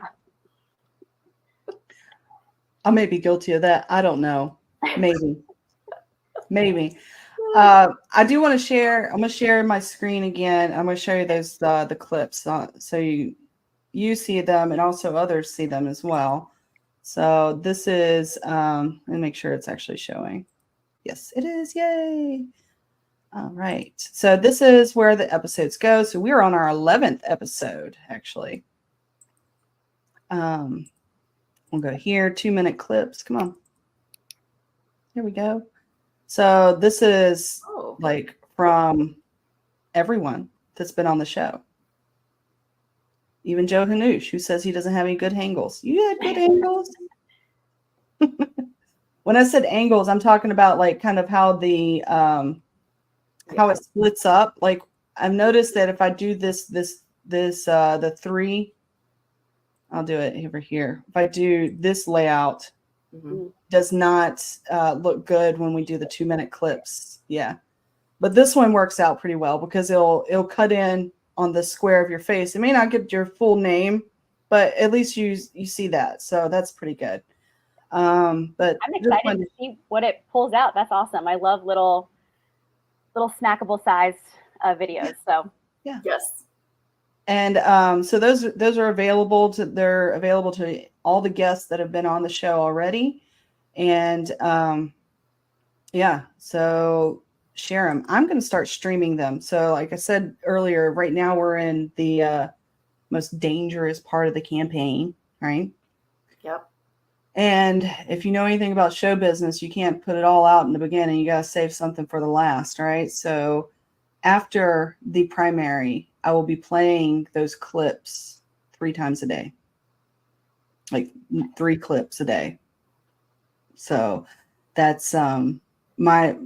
I may be guilty of that. I don't know. Maybe. Maybe. I do want to share. I'm going to share my screen again. I'm going to show you those the clips so you see them and also others see them as well. So this is let me make sure it's actually showing. Yes, it is. Yay. All right. So this is where the episodes go. So we're on our 11th episode, actually. We'll go here, 2-minute clips. Come on. Here we go. So this is like from everyone that's been on the show. Even Joe Hanoush, who says he doesn't have any good angles. You had good angles. When I said angles, I'm talking about like kind of how the how it splits up. Like, I've noticed that if I do the 3, I'll do it over here. If I do this layout, does not look good when we do the 2-minute clips. Yeah. But this one works out pretty well because it'll cut in on the square of your face. It may not get your full name, but at least you see that. So that's pretty good. But I'm excited to see what it pulls out. That's awesome. I love little snackable sized videos. So yeah. Yes. And so those are available to all the guests that have been on the show already. And yeah, so share them. I'm going to start streaming them. So like I said earlier, right now we're in the most dangerous part of the campaign, right? Yep. And if you know anything about show business, you can't put it all out in the beginning. You got to save something for the last, right? So after the primary, I will be playing those clips 3 times a day, like 3 clips a day. So that's my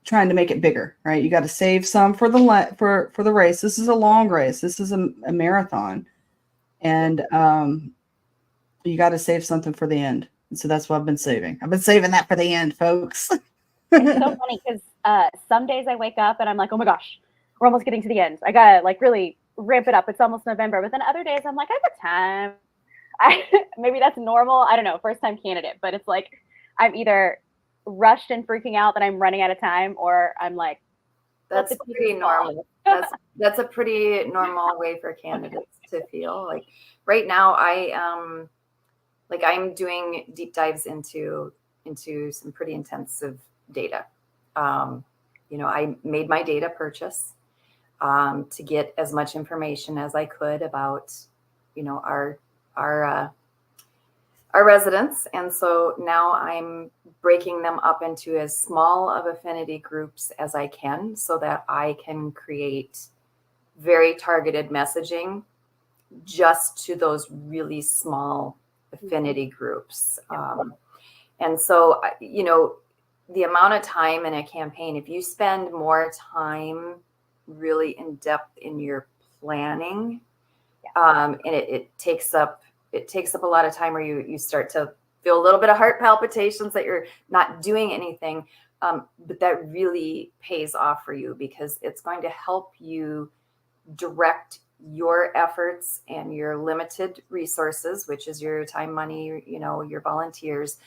trying to make it bigger, right? You got to save some for the race. This is a long race. This is a marathon, and you got to save something for the end. And so that's what I've been saving. I've been saving that for the end, folks. It's so funny because some days I wake up and I'm like, oh my gosh, we're almost getting to the end. I gotta like really ramp it up. It's almost November. But then other days I'm like, I got time. Maybe that's normal. I don't know. First time candidate, but it's like I'm either rushed and freaking out that I'm running out of time, or I'm like, that's pretty normal. That's a pretty normal way for candidates to feel. Like right now, I'm doing deep dives into some pretty intensive data. I made my data purchase to get as much information as I could about, our residents. And so now I'm breaking them up into as small of affinity groups as I can so that I can create very targeted messaging just to those really small affinity groups. And so, the amount of time in a campaign, if you spend more time really in depth in your planning, and it takes up a lot of time where you start to feel a little bit of heart palpitations that you're not doing anything. But that really pays off for you because it's going to help you direct your efforts and your limited resources, which is your time, money, your volunteers,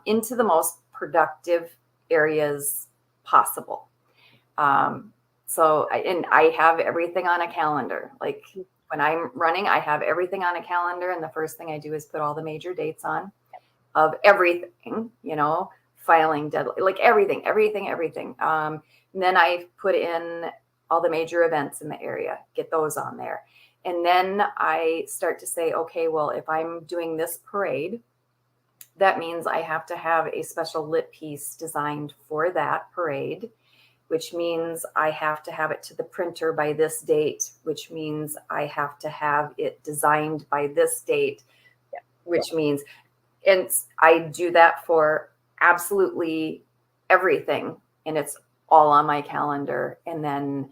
into the most productive areas possible. So I have everything on a calendar. Like when I'm running, I have everything on a calendar. And the first thing I do is put all the major dates on of everything, filing deadline, like everything. And then I put in all the major events in the area, get those on there. And then I start to say, okay, well, if I'm doing this parade, that means I have to have a special lit piece designed for that parade, which means I have to have it to the printer by this date, which means I have to have it designed by this date, which means, and I do that for absolutely everything. And it's all on my calendar. And then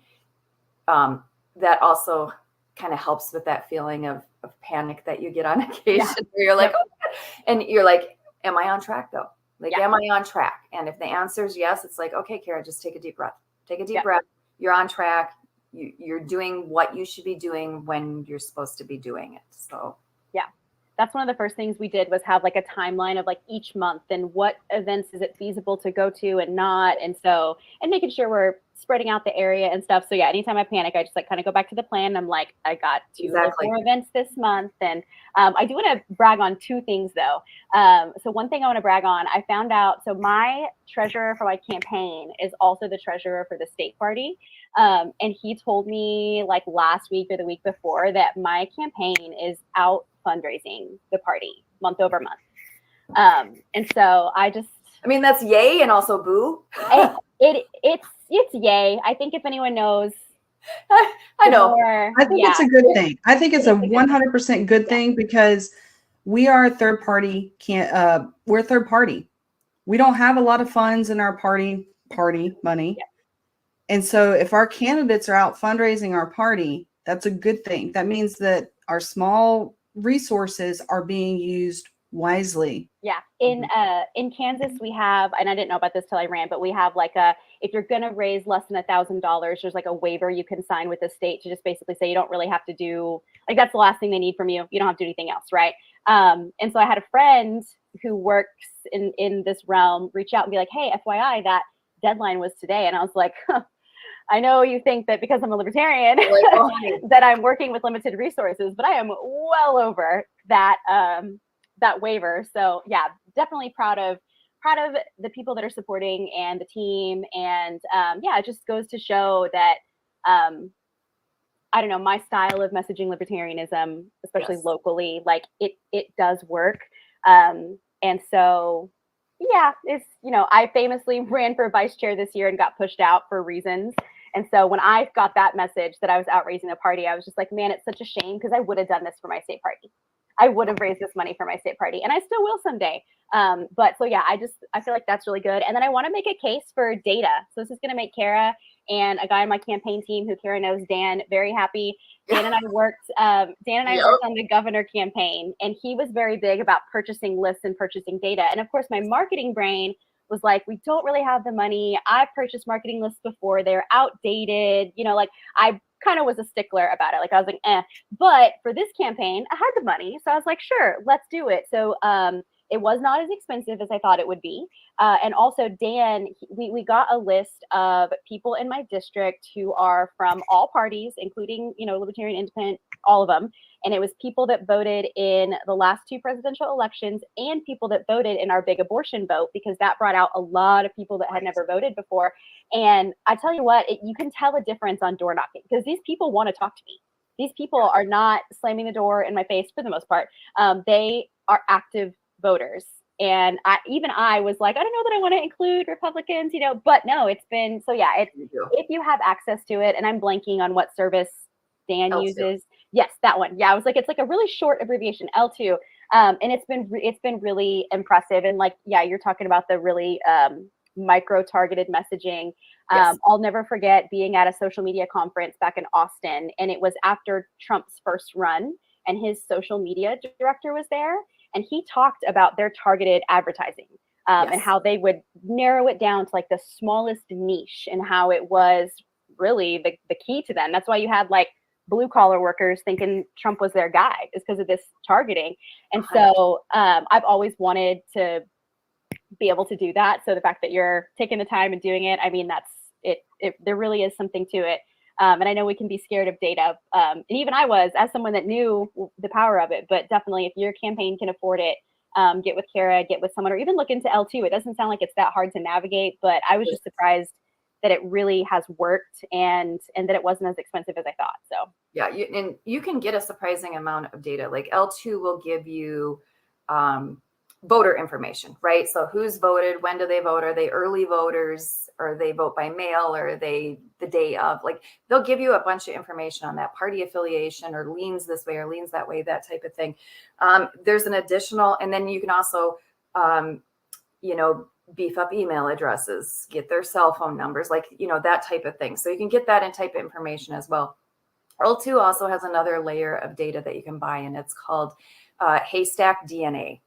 that also kind of helps with that feeling of panic that you get on occasion where you're like, oh, and you're like, am I on track though? Like, am I on track? And if the answer is yes, it's like, okay, Kara, just take a deep breath. Take a deep breath. You're on track. You're doing what you should be doing when you're supposed to be doing it. So that's one of the first things we did was have like a timeline of like each month and what events is it feasible to go to and not. And making sure we're spreading out the area and stuff. So anytime I panic, I just like kind of go back to the plan. I'm like, I got 2 more events this month. And I do want to brag on 2 things though. So one thing I want to brag on, I found out, so my treasurer for my campaign is also the treasurer for the state party. And he told me like last week or the week before that my campaign is out fundraising the party month over month. And so that's yay and also boo. It's yay. I think if anyone knows, I know. I think it's a good thing. I think it's a 100% good thing because we are a third party. We're a third party. We don't have a lot of funds in our party money. Yeah. And so if our candidates are out fundraising our party, that's a good thing. That means that our small resources are being used wisely. Yeah. In Kansas, we have, and I didn't know about this till I ran, but we have like if you're going to raise less than $1,000, there's like a waiver you can sign with the state to just basically say you don't really have to do, like that's the last thing they need from you. You don't have to do anything else. Right. And so I had a friend who works in this realm reach out and be like, hey, FYI, that deadline was today. And I was like, I know you think that because I'm a libertarian that I'm working with limited resources, but I am well over that that waiver. So definitely proud of the people that are supporting and the team. And it just goes to show that I don't know, my style of messaging libertarianism, especially locally, like it does work. And so it's, I famously ran for vice chair this year and got pushed out for reasons. And so when I got that message that I was out raising a party, I was just like, man, it's such a shame because I would have done this for my state party. I would have raised this money for my state party and I still will someday. But so I feel like that's really good. And then I want to make a case for data. So this is going to make Kara and a guy on my campaign team who Kara knows, Dan, very happy. Dan and I worked on the governor campaign, and he was very big about purchasing lists and purchasing data. And of course, my marketing brain was like, we don't really have the money. I've purchased marketing lists before. They're outdated. Like I kind of was a stickler about it. Like I was like, eh. But for this campaign, I had the money, so I was like, sure, let's do it. So it was not as expensive as I thought it would be. And also, Dan, we got a list of people in my district who are from all parties, including, Libertarian, Independent, all of them. And it was people that voted in the last 2 presidential elections and people that voted in our big abortion vote, because that brought out a lot of people that had never voted before. And I tell you what, you can tell a difference on door knocking, because these people want to talk to me. These people are not slamming the door in my face for the most part. They are active voters. And I was like, I don't know that I want to include Republicans, but no, it's been, so yeah, if you have access to it, and I'm blanking on what service Dan L2. uses. Yes, that one. Yeah, I was like, it's like a really short abbreviation, L2. And it's been really impressive. And like, yeah, you're talking about the really micro targeted messaging. Yes. I'll never forget being at a social media conference back in Austin, and it was after Trump's first run, and his social media director was there. And he talked about their targeted advertising and how they would narrow it down to like the smallest niche, and how it was really the key to them. That's why you had like blue collar workers thinking Trump was their guy, is because of this targeting. And so I've always wanted to be able to do that. So the fact that you're taking the time and doing it, I mean, that's it. There really is something to it. And I know we can be scared of data. And even I was, as someone that knew the power of it, but definitely if your campaign can afford it, get with Kara, get with someone, or even look into L2. It doesn't sound like it's that hard to navigate, but I was just surprised that it really has worked, and that it wasn't as expensive as I thought. So yeah, you can get a surprising amount of data. Like L2 will give you voter information, right? So who's voted, when do they vote? Are they early voters, or they vote by mail, or are they the day of? Like, they'll give you a bunch of information on that, party affiliation, or leans this way or leans that way, that type of thing. There's an additional, and then you can also, beef up email addresses, get their cell phone numbers, like, that type of thing. So you can get that and type of information as well. L2 also has another layer of data that you can buy, and it's called Haystack DNA.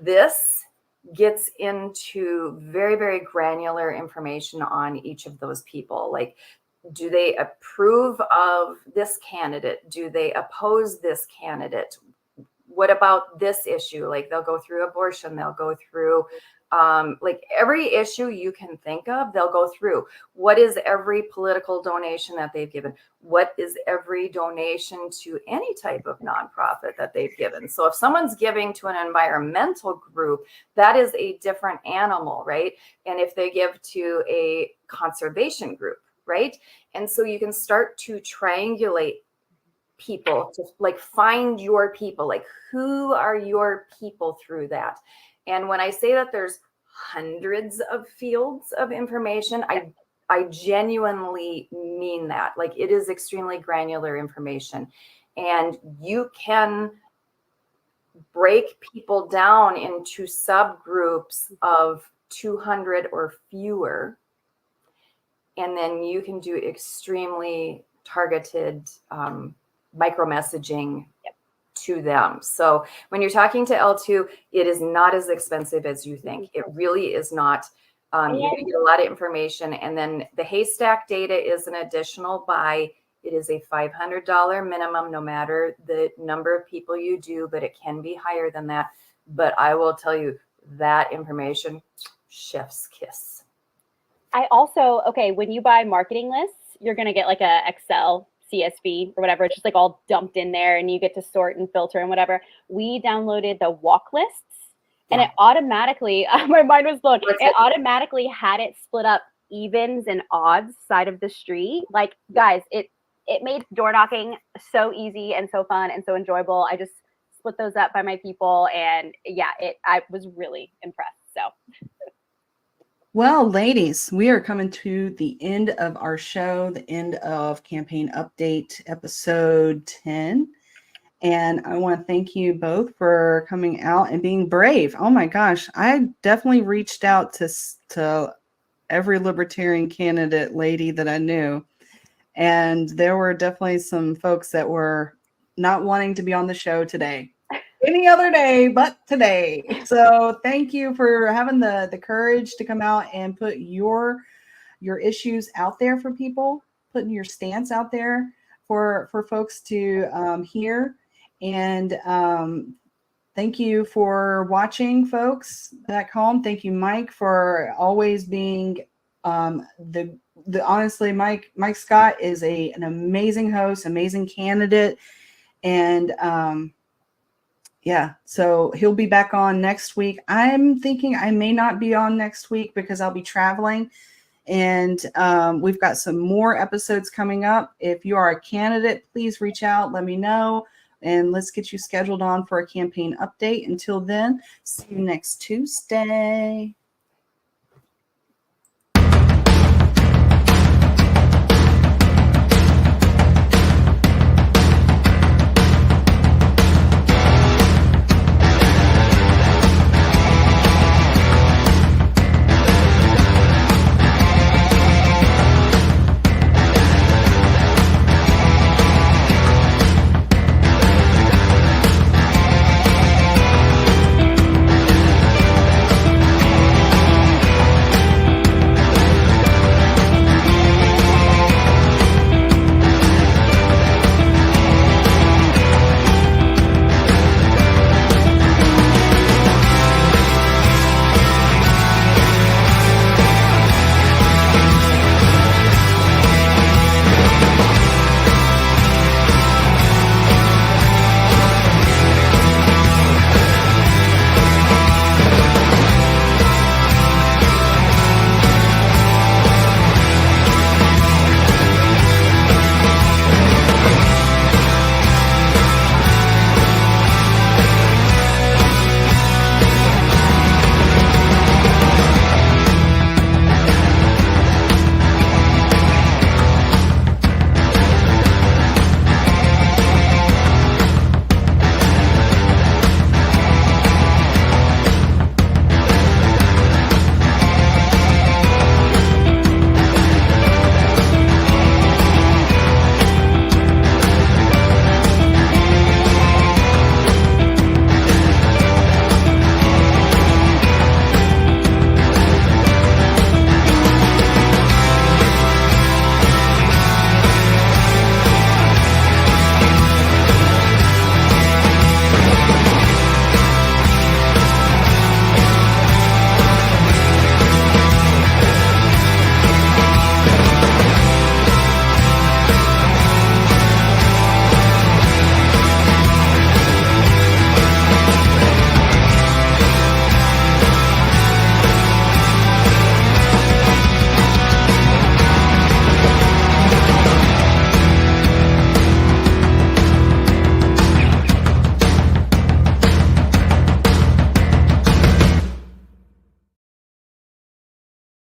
This gets into very, very granular information on each of those people. Like, do they approve of this candidate? Do they oppose this candidate? What about this issue? Like, they'll go through abortion, they'll go through like every issue you can think of, they'll go through. What is every political donation that they've given? What is every donation to any type of nonprofit that they've given? So if someone's giving to an environmental group, that is a different animal, right? And if they give to a conservation group, right? And so you can start to triangulate people to like find your people, like who are your people through that. And when I say that there's hundreds of fields of information, I genuinely mean that. Like, it is extremely granular information, and you can break people down into subgroups of 200 or fewer, and then you can do extremely targeted micro messaging to them. So when you're talking to L2, it is not as expensive as you think. It really is not. You're going to get a lot of information. And then the Haystack data is an additional buy. It is a $500 minimum, no matter the number of people you do, but it can be higher than that. But I will tell you that information, chef's kiss. I also, when you buy marketing lists, you're going to get like a Excel CSV or whatever. It's just like all dumped in there, and you get to sort and filter and whatever. We downloaded the walk lists, and it automatically, my mind was blown. It automatically had it split up evens and odds side of the street. Like, guys, it made door knocking so easy and so fun and so enjoyable. I just split those up by my people, and yeah, I was really impressed. So. Well, ladies, we are coming to the end of our show, the end of Campaign Update episode 10. And I want to thank you both for coming out and being brave. Oh my gosh, I definitely reached out to every libertarian candidate lady that I knew. And there were definitely some folks that were not wanting to be on the show today. Any other day but today. So thank you for having the courage to come out and put your issues out there for people, putting your stance out there for folks to hear. And thank you for watching, folks back home. Thank you, Mike, for always being the honestly, Mike Scott is an amazing host, amazing candidate, and yeah, so he'll be back on next week. I'm thinking I may not be on next week because I'll be traveling, and we've got some more episodes coming up. If you are a candidate, please reach out, let me know, and let's get you scheduled on for a campaign update. Until then, see you next Tuesday.